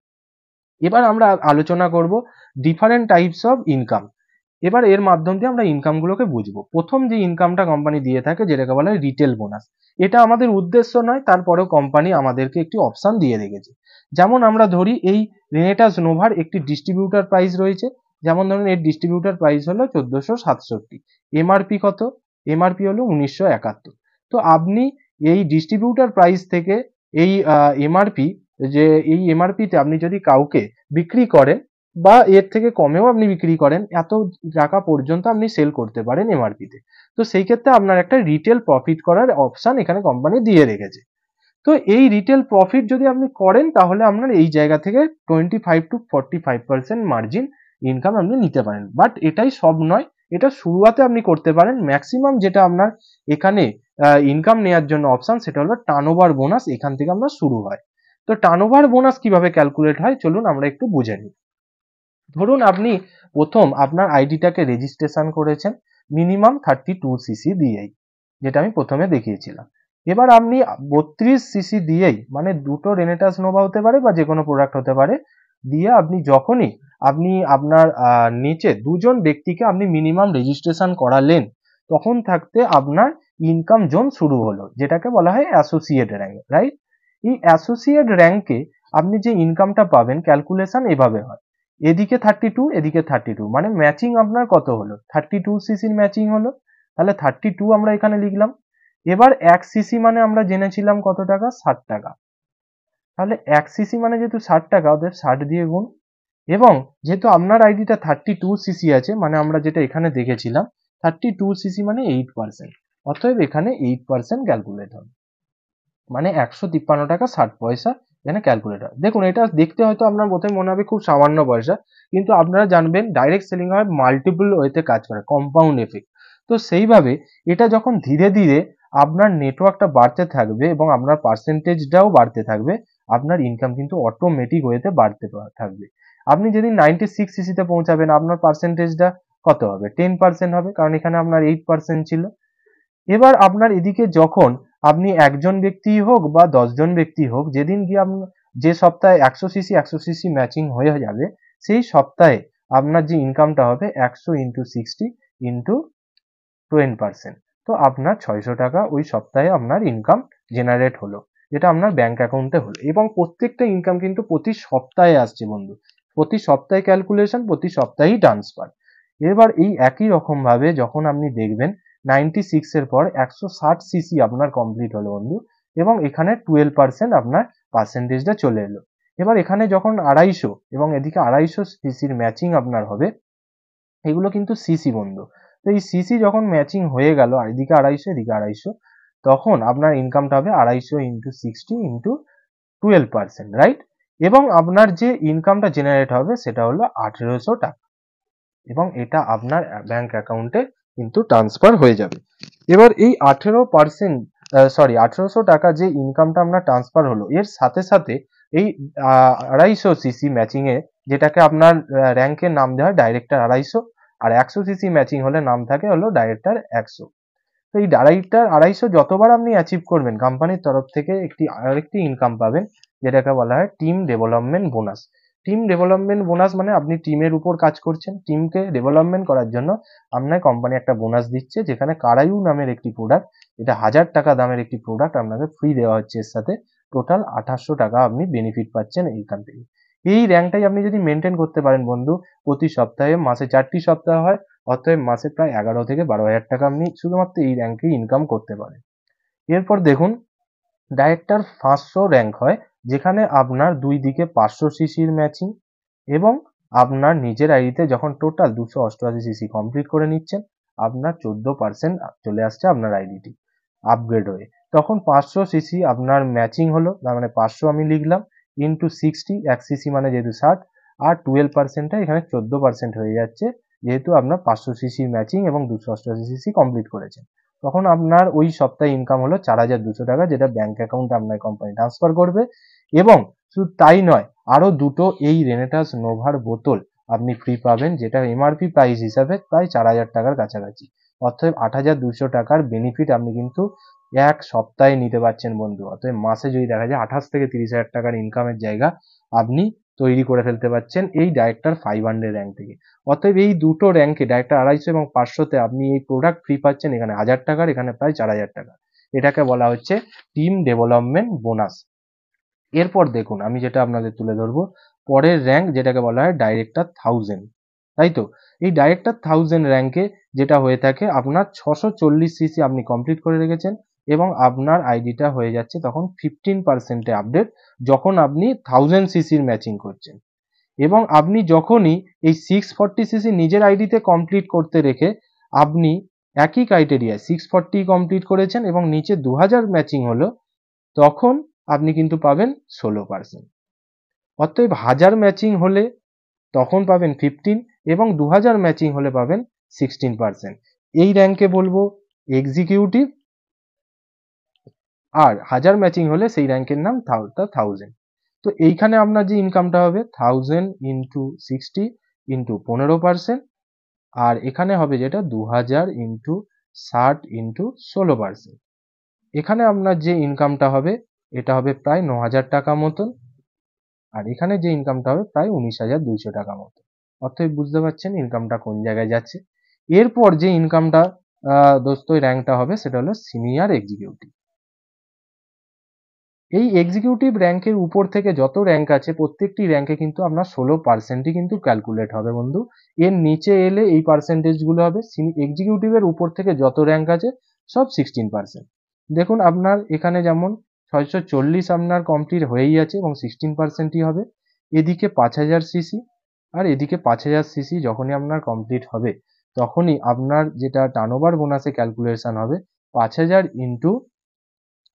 এবার আমরা আলোচনা করব ডিফারেন্ট টাইপস অফ ইনকাম। এবার এর মাধ্যম দিয়ে আমরা ইনকামগুলোকে বুঝবো। প্রথম যে ইনকামটা কোম্পানি দিয়ে থাকে যেটাকে বলা হয় রিটেল বোনাস। এটা আমাদের উদ্দেশ্য নয়, তারপরেও কোম্পানি আমাদেরকে একটি অপশন দিয়ে রেখেছে। যেমন আমরা ধরি এই রেনেটাস নোভার একটি ডিস্ট্রিবিউটার প্রাইস রয়েছে, যেমন ধরুন এর ডিস্ট্রিবিউটার প্রাইস হলো 1467, এমআরপি কত, এমআরপি হলো 1971। তো আপনি এই ডিস্ট্রিবিউটার প্রাইস থেকে এই এমআরপি, যে এই এমআরপিতে আপনি যদি কাউকে বিক্রি করেন বা এর থেকে কমেও আপনি বিক্রি করেন, এত টাকা পর্যন্ত আপনি সেল করতে পারেন এমআরপিতে। তো সেই ক্ষেত্রে আপনার একটা রিটেল প্রফিট করার অপশন এখানে কোম্পানি দিয়ে রেখেছে। তো এই রিটেল প্রফিট যদি আপনি করেন তাহলে আপনার এই জায়গা থেকে 25 to 45% মার্জিন ইনকাম আপনি নিতে পারেন। বাট এটাই সব নয়, এটা শুরুয়াতে আপনি করতে পারেন। ম্যাক্সিমাম যেটা আপনার এখানে ইনকাম নেওয়ার জন্য অপশন, সেটা হলো টার্নওভার বোনাস, এখান থেকে আপনার শুরু হয়। তো টার্নওভার বোনাস কিভাবে ক্যালকুলেট হয় চলুন আমরা একটু বুঝে নিই। ধরুন আপনি প্রথম আপনার আইডিটাকে রেজিস্ট্রেশন করেছেন মিনিমাম 32 সিসি দিয়েই, যেটা আমি প্রথমে দেখিয়েছিলাম। এবার আপনি 32 সিসি দিয়েই, মানে দুটো রেনেটাস নোভা হতে পারে বা যে কোনো প্রোডাক্ট হতে পারে, দিয়ে আপনি যখনই আপনি আপনার নিচে দুজন ব্যক্তিকে আপনি মিনিমাম রেজিস্ট্রেশন করালেন, তখন থাকতে আপনার ইনকাম জোন শুরু হলো, যেটাকে বলা হয় অ্যাসোসিয়েট র্যাঙ্ক, রাইট? এই অ্যাসোসিয়েট র্যাঙ্কে আপনি যে ইনকামটা পাবেন ক্যালকুলেশন এভাবে হয়, এদিকে 32 এদিকে 32, মানে ম্যাচিং আপনার কত হলো, 32 সিসির ম্যাচিং হলো, তাহলে 32 আমরা এখানে লিখলাম। এবার 1 সিসি মানে আমরা জেনেছিলাম কত টাকা, 60 টাকা। তাহলে 1 সিসি মানে যেহেতু 60 টাকা, ওদের 60 দিয়ে গুণ। এবং যেহেতু আপনার আইডিটা 32 সিসি আছে, মানে আমরা যেটা এখানে দেখেছিলাম 32 সিসি মানে 8%, অতএব এখানে 8% ক্যালকুলেট হবে, মানে 153 টাকা 60 পয়সা এখানে ক্যালকুলেট হয়। দেখুন এটা দেখতে হয়তো আপনার প্রথমে মনে হবে খুব সামান্য পয়সা, কিন্তু আপনারা জানবেন ডাইরেক্ট সেলিং হয় মাল্টিপল ওয়েতে কাজ করে, কম্পাউন্ড এফেক্ট। তো সেইভাবে এটা যখন ধীরে ধীরে আপনার নেটওয়ার্কটা বাড়তে থাকবে এবং আপনার পার্সেন্টেজটাও বাড়তে থাকবে, আপনার ইনকাম কিন্তু অটোমেটিক ওয়েতে বাড়তে থাকবে। আপনি যেদিন 96 সিসিতে পৌঁছাবেন আপনার পার্সেন্টেজটা কত হবে, 10% হবে, কারণ এখানে আপনার 8% ছিল। এবার আপনার এদিকে যখন আপনি একজন ব্যক্তি হোক বা 10 জন ব্যক্তি হোক, যেদিন গিয়ে যে সপ্তাহে 100 সিসি 100 সিসি ম্যাচিং হয়ে যাবে, সেই সপ্তাহে আপনার যে ইনকামটা হবে 100 ইন্টু 60 ইন্টু 10%, তো আপনার 600 টাকা ওই সপ্তাহে আপনার ইনকাম জেনারেট হলো, যেটা আপনার ব্যাংক অ্যাকাউন্টে হলো। এবং প্রত্যেকটা ইনকাম কিন্তু প্রতি সপ্তাহে আসছে বন্ধু, প্রতি সপ্তাহে ক্যালকুলেশন, প্রতি সপ্তাহেই ট্রান্সফার। এবার এই একই রকম ভাবে যখন আপনি দেখবেন 96 এর পর 160 সিসি আপনার কমপ্লিট হলো বন্ধু, এবং এখানে 12% আপনার পার্সেন্টেজটা চলে এলো। এবার এখানে যখন 250 এবং এদিকে 250 সিসির ম্যাচিং আপনার হবে, এগুলো কিন্তু সিসি বন্ধু। তো এই সিসি যখন ম্যাচিং হয়ে গেল, এদিকে 250 এদিকে 250, তখন আপনার ইনকামটা হবে 250 ইন্টু 60 ইন্টু 12%, রাইট? এবং আপনার যে ইনকামটা জেনারেট হবে সেটা হলো 1800 টাকা, এবং এটা আপনার ব্যাংক অ্যাকাউন্টে কিন্তু ট্রান্সফার হয়ে যাবে। এবার এই 1800 টাকা যে ইনকামটা আপনার ট্রান্সফার হলো, এর সাথে সাথে এই 250 সিসি ম্যাচিং এ, যেটাকে আপনার র্যাঙ্কের নাম দেওয়া হয় ডাইরেক্টর 250, আর 100 সিসি ম্যাচিং হলে নাম থাকে হলো ডাইরেক্টর 100। তো এই ডাইরেক্টর 250 যতবার আপনি অ্যাচিভ করবেন, কোম্পানির তরফ থেকে আরেকটি ইনকাম পাবেন, যেটাকে বলা হয় team development bonus. Team development bonus মানে আপনি টিমের উপর কাজ করছেন, টিমকে ডেভেলপমেন্ট করার জন্য আপনার কোম্পানি একটা বোনাস দিচ্ছে, যেখানে কারাইউ নামের একটি প্রোডাক্ট, এটা 1000 টাকা দামের একটি প্রোডাক্ট আপনাকে ফ্রি দেওয়া হচ্ছে। এর সাথে টোটাল 2800 টাকা আপনি বেনিফিট পাচ্ছেন এইখান থেকে। এই র্যাঙ্কটাই আপনি যদি মেনটেন করতে পারেন বন্ধু, প্রতি সপ্তাহে, মাসে 4টি সপ্তাহ হয়, অতএব মাসে প্রায় 11 থেকে 12,000 টাকা আপনি শুধুমাত্র এই র্যাঙ্কে ইনকাম করতে পারেন। এরপর দেখুন, ডাইরেক্টর 500 র্যাঙ্ক হয়, যেখানে আপনার দুই দিকে 500 সিসির ম্যাচিং, এবং আপনার নিজের আইডিতে যখন টোটাল 288 সিসি কমপ্লিট করে নিচ্ছেন, আপনার 14% চলে আসছে আপনার আইডিটি আপগ্রেড হয়ে। তখন 500 সিসি আপনার ম্যাচিং হলো, তার মানে 500 আমি লিখলাম ইন্টু 60, 1 সিসি মানে যেহেতু 60, আর 12%টা এখানে 14% হয়ে যাচ্ছে, যেহেতু আপনার 500 সিসি ম্যাচিং এবং 288 সিসি কমপ্লিট করেছেন। তখন আপনার ওই সপ্তাহে ইনকাম হলো 4200 টাকা, যেটা ব্যাংক অ্যাকাউন্টে আপনার কোম্পানি ট্রান্সফার করবে। এবং শুধু তাই নয়, আরো দুটো এই রেনেটাস নোভার বোতল আপনি ফ্রি পাবেন, যেটা এমআরপি প্রাইস হিসাবে প্রায় 4000 টাকার কাছাকাছি। অতএব 8200 টাকার বেনিফিট আপনি কিন্তু এক সপ্তাহে নিতে পারছেন বন্ধু। অতএব মাসে যদি দেখা যায় 28 থেকে 30,000 টাকার ইনকামের জায়গা আপনি তৈরি করে ফেলতে পারছেন এই ডাইরেক্টর 500 র্যাঙ্ক থেকে। অতএব এই দুটো র্যাঙ্কে, ডাইরেক্টর 250 এবং 500তে, আপনি এই প্রোডাক্ট ফ্রি পাচ্ছেন, এখানে 1000 টাকার, এখানে প্রায় 4000 টাকা। এটাকে বলা হচ্ছে টিম ডেভেলপমেন্ট বোনাস। এরপর দেখুন, আমি যেটা আপনাদের তুলে ধরবো পরের র্যাঙ্ক, যেটাকে বলা হয় ডাইরেক্টর 1000, তাই তো? এই ডাইরেক্টর 1000 র্যাঙ্কে যেটা হয়ে থাকে, আপনার 640 সিসি আপনি কমপ্লিট করে রেখেছেন, এবং আপনার আইডিটা হয়ে যাচ্ছে তখন 15%-এ আপডেট, যখন আপনি 1000 সিসির ম্যাচিং করছেন। এবং আপনি যখনই এই 640 সিসি নিজের আইডিতে কমপ্লিট করতে রেখে, আপনি একই ক্রাইটেরিয়ায় 640 কমপ্লিট করেছেন এবং নিচে 2000 ম্যাচিং হলো, তখন আপনি কিন্তু পাবেন 16%। অতএব 1000 ম্যাচিং হলে তখন পাবেন 15, এবং 2000 ম্যাচিং হলে পাবেন 16%। এই র্যাঙ্কে বলবো এক্সিকিউটিভ, আর 1000 ম্যাচিং হলে সেই র্যাঙ্কের নাম 1000। তো এইখানে আপনার যে ইনকামটা হবে 1000 ইন্টু 60 ইন্টু 15%, আর এখানে হবে যেটা 2000 ইন্টু 60 ইন্টু 16%। এখানে আপনার যে ইনকামটা হবে, এটা হবে প্রায় 9000 টাকা মতন, আর এখানে যে ইনকামটা হবে প্রায় 19200 টাকা মতো। অতএব বুঝতে পারছেন ইনকামটা কোন জায়গায় যাচ্ছে। এরপর যে ইনকামটা দোস্ত র্যাঙ্কটা হবে, সেটা হলো সিনিয়র এক্সিকিউটিভ। এই এক্সিকিউটিভ র্যাঙ্কের উপর থেকে যত র্যাঙ্ক আছে, প্রত্যেকটি র্যাঙ্কে কিন্তু আপনার 16%ই কিন্তু ক্যালকুলেট হবে বন্ধু। এর নিচে এলে এই পার্সেন্টেজ গুলো হবে। এক্সিকিউটিভের উপর থেকে যত র্যাঙ্ক আছে সব 16%। দেখুন আপনার এখানে যেমন 640 আপনার কমপ্লিট হয়েই আছে এবং 16%ই হবে। এদিকে 5000 সিসি, আর এদিকে 5000 সিসি যখনই আপনার কমপ্লিট হবে, তখনই আপনার যেটা টার্নওভার বোনাসে ক্যালকুলেশন হবে, 5000 ইন্টু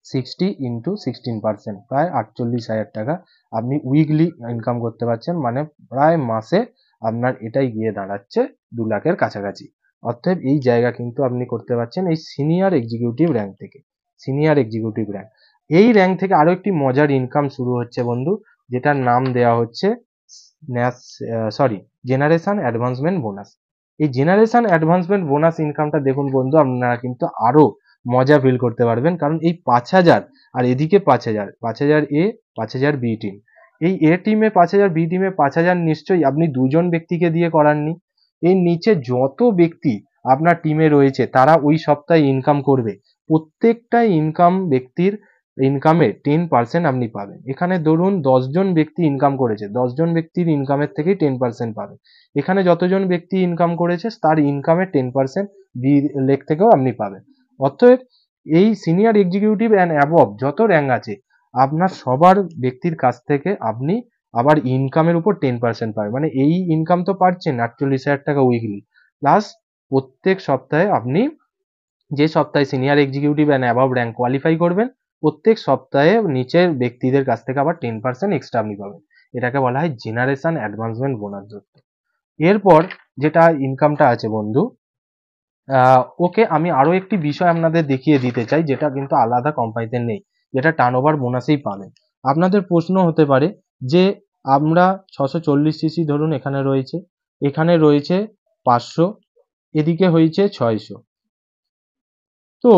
60 ইন্টু 16%, প্রায় 48,000 টাকা আপনি উইকলি ইনকাম করতে পারছেন। মানে প্রায় মাসে আপনার এটাই গিয়ে দাঁড়াচ্ছে 2 লাখের কাছাকাছি। অতএব এই জায়গা কিন্তু আপনি করতে পারছেন এই সিনিয়র এক্সিকিউটিভ র্যাঙ্ক থেকে। সিনিয়র এক্সিকিউটিভ র্যাঙ্ক, এই র্যাঙ্ক থেকে আরো একটি মজার ইনকাম শুরু হচ্ছে বন্ধু, যেটার নাম দেওয়া হচ্ছে জেনারেশন অ্যাডভান্সমেন্ট বোনাস। এই জেনারেশন অ্যাডভান্সমেন্ট বোনাস ইনকামটা দেখুন বন্ধু, আপনারা কিন্তু আরো মজা ফিল করতে পারবেন, কারণ এই 5000 আর এদিকে 5000, 5000 এ, 5000 বি টিম, এই এ টিমে 5000, বি টিমে 5000, নিশ্চয়ই আপনি দুজন ব্যক্তিকে দিয়ে করাননি। এর নিচে যত ব্যক্তি আপনার টিমে রয়েছে, তারা ওই সপ্তাহে ইনকাম করবে, প্রত্যেকটা ইনকাম ব্যক্তির ইনকামে 10% আপনি পাবেন। এখানে ধরুন 10 জন ব্যক্তি ইনকাম করেছে, 10 জন ব্যক্তির ইনকামের থেকেই 10% পাবেন। এখানে যতজন ব্যক্তি ইনকাম করেছে তার ইনকামের 10% বি লেগ থেকেও আপনি পাবেন। অতএব এই সিনিয়র এক্সিকিউটিভ অ্যান্ড অ্যাবভ যত র্যাঙ্ক আছে, আপনার সবার ব্যক্তির কাছ থেকে আপনি আবার ইনকামের উপর 10% পাবেন। মানে এই ইনকাম তো পাচ্ছেন 48,000 টাকা উইকলি, প্লাস প্রত্যেক সপ্তাহে আপনি যে সপ্তাহে senior executive and above rank qualify করবেন, প্রত্যেক সপ্তাহে নিচের ব্যক্তিদের কাছ থেকে আবার 10% এক্সট্রা আপনি পাবেন। এটাকে বলা হয় জেনারেশন অ্যাডভান্সমেন্ট বোনাস। এরপর যেটা ইনকামটা আছে বন্ধু, ওকে, আমি আরো একটি বিষয় আপনাদের দেখিয়ে দিতে চাই, যেটা কিন্তু আলাদা কোম্পানিতে নেই, যেটা টার্নওভার বোনাসেই পাবেন। আপনাদের প্রশ্ন হতে পারে যে আমরা 640 সিসি ধরুন এখানে রয়েছে, এখানে রয়েছে 500, এদিকে হয়েছে 600। তো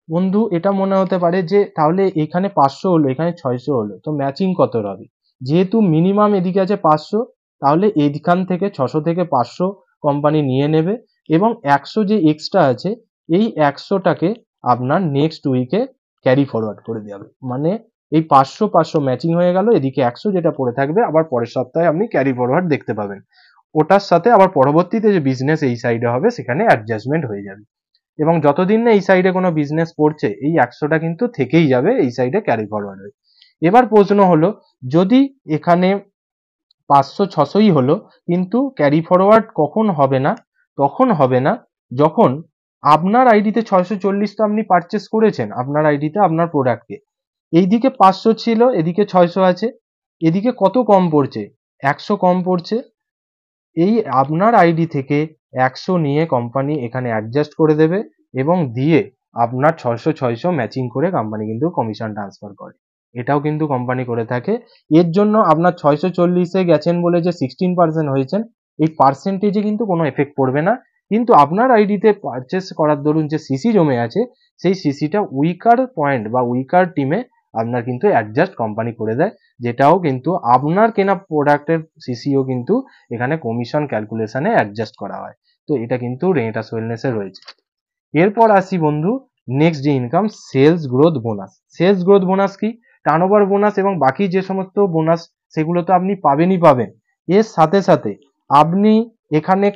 বন্ধু এটা মনে হতে পারে যে তাহলে এখানে 500 হলো, এখানে 600 হলো, তো ম্যাচিং কত হবে? যেহেতু মিনিমাম এদিকে আছে 500, তাহলে এইখান থেকে 600 থেকে 500 কোম্পানি নিয়ে নেবে, এবং 100 যে এক্সট্রা আছে, এই 100টাকে আপনার নেক্সট উইকে ক্যারি ফরওয়ার্ড করে দেওয়া হবে। মানে এই 500 500 ম্যাচিং হয়ে গেল, এদিকে 100 যেটা পড়ে থাকবে আবার পরের সপ্তাহে আপনি ক্যারি ফরওয়ার্ড দেখতে পাবেন। ওটার সাথে আবার পরবর্তীতে যে বিজনেস এই সাইডে হবে সেখানে অ্যাডজাস্টমেন্ট হয়ে যাবে, এবং যতদিন না এই সাইডে কোনো বিজনেস পড়ছে এই 100টা কিন্তু থেকেই যাবে এই সাইডে ক্যারি ফরওয়ার্ড হয়ে। এবার প্রশ্ন হলো, যদি এখানে 500 600ই হলো, কিন্তু ক্যারি ফরওয়ার্ড কখন হবে না? তখন হবে না যখন আপনার আইডিতে 640 তো আপনি পারচেস করেছেন আপনার আইডিতে আপনার প্রোডাক্টকে, এইদিকে 500 ছিল, এদিকে 600 আছে, এদিকে কত কম পড়ছে? 100 কম পড়ছে। এই আপনার আইডি থেকে 100 নিয়ে কোম্পানি এখানে অ্যাডজাস্ট করে দেবে, এবং দিয়ে আপনার 600 600 ম্যাচিং করে কোম্পানি কিন্তু কমিশন ট্রান্সফার করে। এটাও কিন্তু কোম্পানি করে থাকে। এর জন্য আপনার 640-এ গেছেন বলে যে 16% হয়েছেন, এই পার্সেন্টেজে কিন্তু কোনো এফেক্ট পড়বে না। কিন্তু আপনার আইডিতে পারচেস করার দরুন যে সিসি জমে আছে, সেই সিসিটা উইকার পয়েন্ট বা উইকার টিমে আপনার কিন্তু অ্যাডজাস্ট কোম্পানি করে দেয়, যেটাও কিন্তু আপনার কেনা প্রোডাক্টের সিসিও কিন্তু এখানে কমিশন ক্যালকুলেশনে অ্যাডজাস্ট করা হয়। তো এটা কিন্তু রেনেটাস ওয়েলনেসে রয়েছে। এরপর আসি বন্ধু, নেক্সট যে income, sales growth bonus. Sales growth bonus কি? টার্নওভার বোনাস এবং বাকি যে সমস্ত বোনাস সেগুলো তো আপনি পাবেনই পাবেন, এর সাথে সাথে আপনি এখানে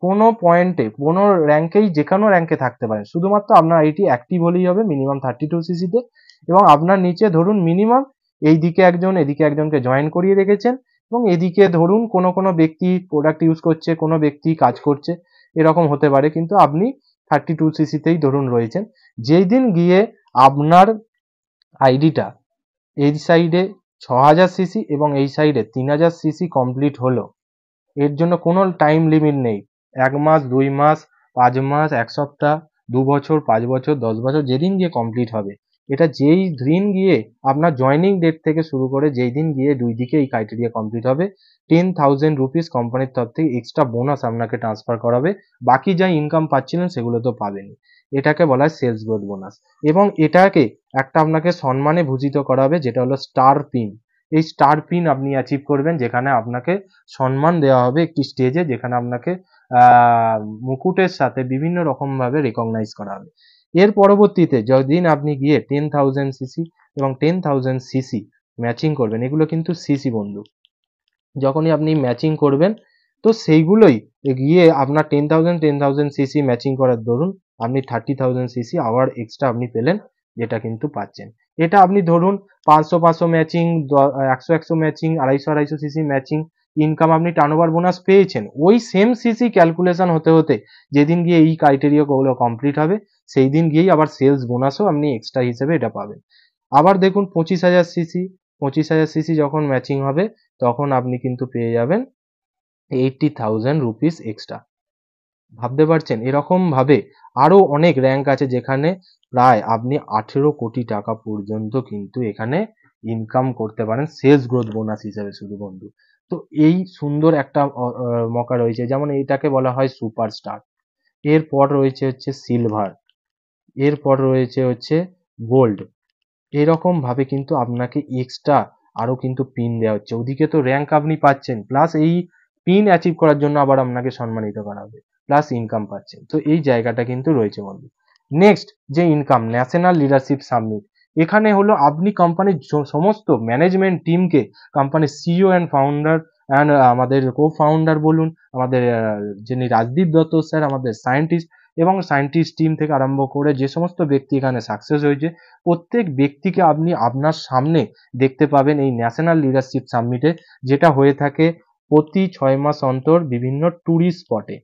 কোনো পয়েন্টে কোনো র্যাঙ্কেই যে কোনো র্যাঙ্কে থাকতে পারেন, শুধুমাত্র আপনার আইটি অ্যাক্টিভ হলেই হবে মিনিমাম 32 সিসিতে, এবং আপনার নিচে ধরুন মিনিমাম এই দিকে একজন এদিকে একজনকে জয়েন করিয়ে রেখেছেন, এবং এদিকে ধরুন কোনো কোনো ব্যক্তি প্রোডাক্ট ইউজ করছে, কোনো ব্যক্তি কাজ করছে, এরকম হতে পারে, কিন্তু আপনি 32 সিসিতেই ধরুন রয়েছেন। যেই দিন গিয়ে আপনার আইডিটা এই সাইডে 6000 সিসি এবং এই সাইডে 3000 সিসি কমপ্লিট হলো, এর জন্য কোনো টাইম লিমিট নেই। 1 মাস 2 মাস 5 মাস 1 সপ্তাহ 2 বছর 5 বছর 10 বছর, যেদিন গিয়ে কমপ্লিট হবে, এটা যেই দিন গিয়ে আপনার জয়নিং ডেট থেকে শুরু করে যেই দিন গিয়ে দুই দিকে এই ক্রাইটেরিয়া কমপ্লিট হবে, 10,000 রুপিস কোম্পানির তরফ থেকে এক্সট্রা বোনাস আপনাকে ট্রান্সফার করাবে। বাকি যা ইনকাম পাচ্ছিলেন সেগুলো তো পাবেনই। এটাকে বলা হয় সেলস গ্রোথ বোনাস, এবং এটাকে একটা আপনাকে সম্মানে ভূষিত করা হবে, যেটা হলো স্টার পিন। এই স্টার পিন আপনি অ্যাচিভ করবেন, যেখানে আপনাকে সম্মান দেওয়া হবে একটি স্টেজে, যেখানে আপনাকে মুকুটের সাথে বিভিন্ন রকম ভাবে রেকগনাইজ করা হবে। এর পরবর্তীতে যেদিন আপনি গিয়ে 10,000 সিসি এবং 10,000 সিসি ম্যাচিং করবেন, এগুলো কিন্তু সিসি বন্ধু, যখনই আপনি ম্যাচিং করবেন, তো সেইগুলোই গিয়ে আপনার 10,000 ম্যাচিং করার দরুন আপনি 30,000 সিসি আবার এক্সট্রা আপনি পেলেন, যেটা কিন্তু পাচ্ছেন। এটা আপনি ধরুন 500 matching, 100 matching, 250 CC matching income আপনি টার্নওভার বোনাস পেয়েছেন, ওই সেম সিসি ক্যালকুলেশন হতে হতে যেদিন গিয়ে এই ক্রাইটেরিয়া গুলো কমপ্লিট হবে, সেই দিন গিয়েই আবার সেলস বোনাসও আপনি এক্সট্রা হিসেবে এটা পাবেন। আবার দেখুন 25,000 সিসি, 25,000 সিসি যখন ম্যাচিং হবে, তখন আপনি কিন্তু পেয়ে যাবেন 80,000 রুপিস এক্সট্রা। ভাবতে পারছেন? এরকম ভাবে আরো অনেক র্যাঙ্ক আছে, যেখানে প্রায় আপনি 18 কোটি টাকা পর্যন্ত কিন্তু এখানে ইনকাম করতে পারেন সেলস গ্রোথ বোনাস হিসেবে শুধু বন্ধু। তো এই সুন্দর একটা মকা রয়েছে, যেমন এইটাকে বলা হয় সুপারস্টার। এরপর রয়েছে হচ্ছে সিলভার, এরপর রয়েছে হচ্ছে গোল্ড। এরকম ভাবে কিন্তু আপনাকে এক্সট্রা আরো কিন্তু পিন দেওয়া হচ্ছে, ওদিকে তো র্যাঙ্ক আপনি পাচ্ছেন, প্লাস এই পিন অ্যাচিভ করার জন্য আবার আপনাকে সম্মানিত করা হবে, প্লাস ইনকাম পাচ্ছেন। তো এই জায়গাটা কিন্তু রয়েছে বন্ধু। নেক্সট যে ইনকাম, ন্যাশনাল লিডারশিপ সাবমিট। এখানে হলো আপনি কোম্পানির সমস্ত ম্যানেজমেন্ট টিমকে, কোম্পানির সিইও অ্যান্ড ফাউন্ডার অ্যান্ড আমাদের কো ফাউন্ডার বলুন, আমাদের যিনি রাজদীপ দত্ত স্যার, আমাদের সায়েন্টিস্ট এবং সায়েন্টিস্ট টিম থেকে আরম্ভ করে যে সমস্ত ব্যক্তি এখানে সাকসেস হয়েছে, প্রত্যেক ব্যক্তিকে আপনি আপনার সামনে দেখতে পাবেন এই ন্যাশনাল লিডারশিপ সাবমিটে, যেটা হয়ে থাকে প্রতি 6 মাস অন্তর বিভিন্ন ট্যুরিস্ট স্পটে।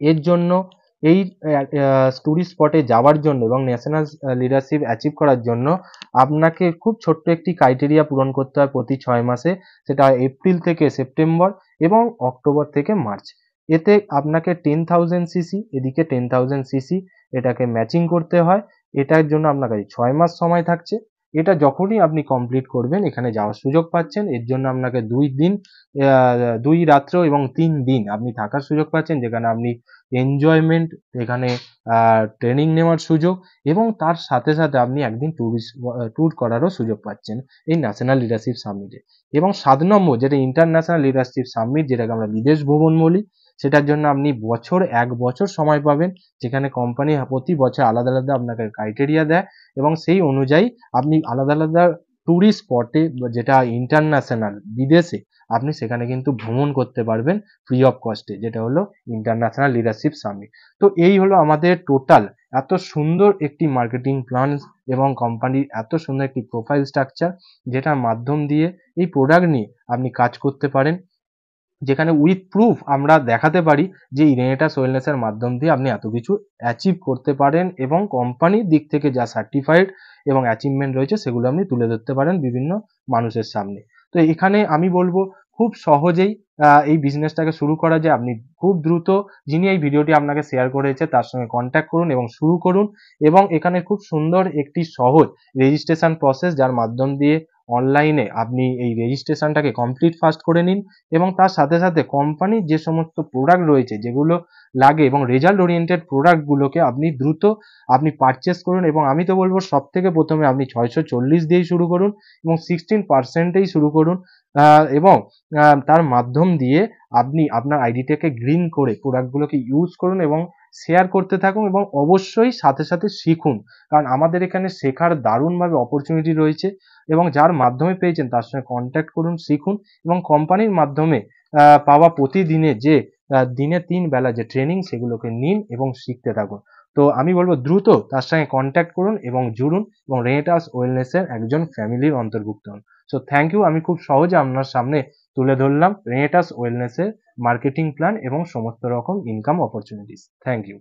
এর জন্য এই ট্যুরিস্ট স্পটে যাওয়ার জন্য এবং ন্যাশনাল লিডারশিপ অ্যাচিভ করার জন্য আপনাকে খুব ছোট্ট একটি ক্রাইটেরিয়া পূরণ করতে হয় প্রতি 6 মাসে, সেটা এপ্রিল থেকে সেপ্টেম্বর এবং অক্টোবর থেকে মার্চ। এতে আপনাকে 10,000 সিসি, এদিকে 10,000 সিসি, এটাকে ম্যাচিং করতে হয়। এটার জন্য আপনার কাছে 6 মাস সময় থাকছে। এটা যখনই আপনি কমপ্লিট করবেন এখানে যাওয়ার সুযোগ পাচ্ছেন। এর জন্য আপনাকে 2 দিন, 2 রাত্র এবং 3 দিন আপনি থাকার সুযোগ পাচ্ছেন, যেখানে আপনি এনজয়মেন্ট, এখানে ট্রেনিং নেওয়ার সুযোগ, এবং তার সাথে সাথে আপনি একদিন ট্যুর করারও সুযোগ পাচ্ছেন এই ন্যাশনাল লিডারশিপ সামিটে। এবং 7 নম্বর যেটা ইন্টারন্যাশনাল লিডারশিপ সামিট, যেটাকে আমরা বিদেশ ভ্রমণ বলি, সেটার জন্য আপনি 1 বছর সময় পাবেন, যেখানে কোম্পানি প্রতি বছর আলাদা আলাদা আপনাকে ক্রাইটেরিয়া দেয়, এবং সেই অনুযায়ী আপনি আলাদা আলাদা ট্যুরিস্ট স্পটে, যেটা ইন্টারন্যাশনাল বিদেশে, আপনি সেখানে কিন্তু ভ্রমণ করতে পারবেন ফ্রি অফ কস্টে, যেটা হলো ইন্টারন্যাশনাল লিডারশিপ সামিট। তো এই হলো আমাদের টোটাল এত সুন্দর একটি মার্কেটিং প্ল্যান এবং কোম্পানির এত সুন্দর একটি প্রোফাইল স্ট্রাকচার, যেটার মাধ্যম দিয়ে এই প্রোডাক্ট নিয়ে আপনি কাজ করতে পারেন, যেখানে উইথ প্রুফ আমরা দেখাতে পারি যে এই রেনেটাস ওয়েলনেসের মাধ্যম দিয়ে আপনি এত কিছু অ্যাচিভ করতে পারেন, এবং কোম্পানির দিক থেকে যা সার্টিফাইড এবং অ্যাচিভমেন্ট রয়েছে সেগুলো আপনি তুলে ধরতে পারেন বিভিন্ন মানুষের সামনে। তো এখানে আমি বলবো খুব সহজেই এই বিজনেসটাকে শুরু করা যায়। আপনি খুব দ্রুত, যিনি এই ভিডিওটি আপনাকে শেয়ার করেছে তার সঙ্গে কন্ট্যাক্ট করুন এবং শুরু করুন। এবং এখানে খুব সুন্দর একটি সহজ রেজিস্ট্রেশন প্রসেস, যার মাধ্যম দিয়ে অনলাইনে আপনি এই রেজিস্ট্রেশনটাকে কমপ্লিট ফাস্ট করে নিন, এবং তার সাথে সাথে কোম্পানির যে সমস্ত প্রোডাক্ট রয়েছে যেগুলো লাগে, এবং রেজাল্ট ওরিয়েন্টেড প্রোডাক্টগুলোকে আপনি দ্রুত আপনি পারচেস করুন। এবং আমি তো বলবো সব থেকে প্রথমে আপনি 640 দিয়েই শুরু করুন এবং 16%এই শুরু করুন, এবং তার মাধ্যম দিয়ে আপনি আপনার আইডিটাকে গ্রিন করে প্রোডাক্টগুলোকে ইউজ করুন এবং শেয়ার করতে থাকুন, এবং অবশ্যই সাথে সাথে শিখুন, কারণ আমাদের এখানে শেখার দারুণভাবে অপরচুনিটি রয়েছে, এবং যার মাধ্যমে পেয়েছেন তার সঙ্গে কন্ট্যাক্ট করুন, শিখুন, এবং কোম্পানির মাধ্যমে পাওয়া প্রতিদিনে যে দিনে 3 বেলা যে ট্রেনিং, সেগুলোকে নিন এবং শিখতে থাকুন। তো আমি বলবো দ্রুত তার সঙ্গে কন্ট্যাক্ট করুন এবং জুড়ুন, এবং রেনেটাস ওয়েলনেসের একজন ফ্যামিলির অন্তর্ভুক্ত হন। So thank you. আমি খুব সহজে আপনার সামনে তুলে ধরলাম রেনেটাস ওয়েলনেসের মার্কেটিং প্ল্যান এবং সমস্ত রকম ইনকাম অপরচুনিটিস। Thank you.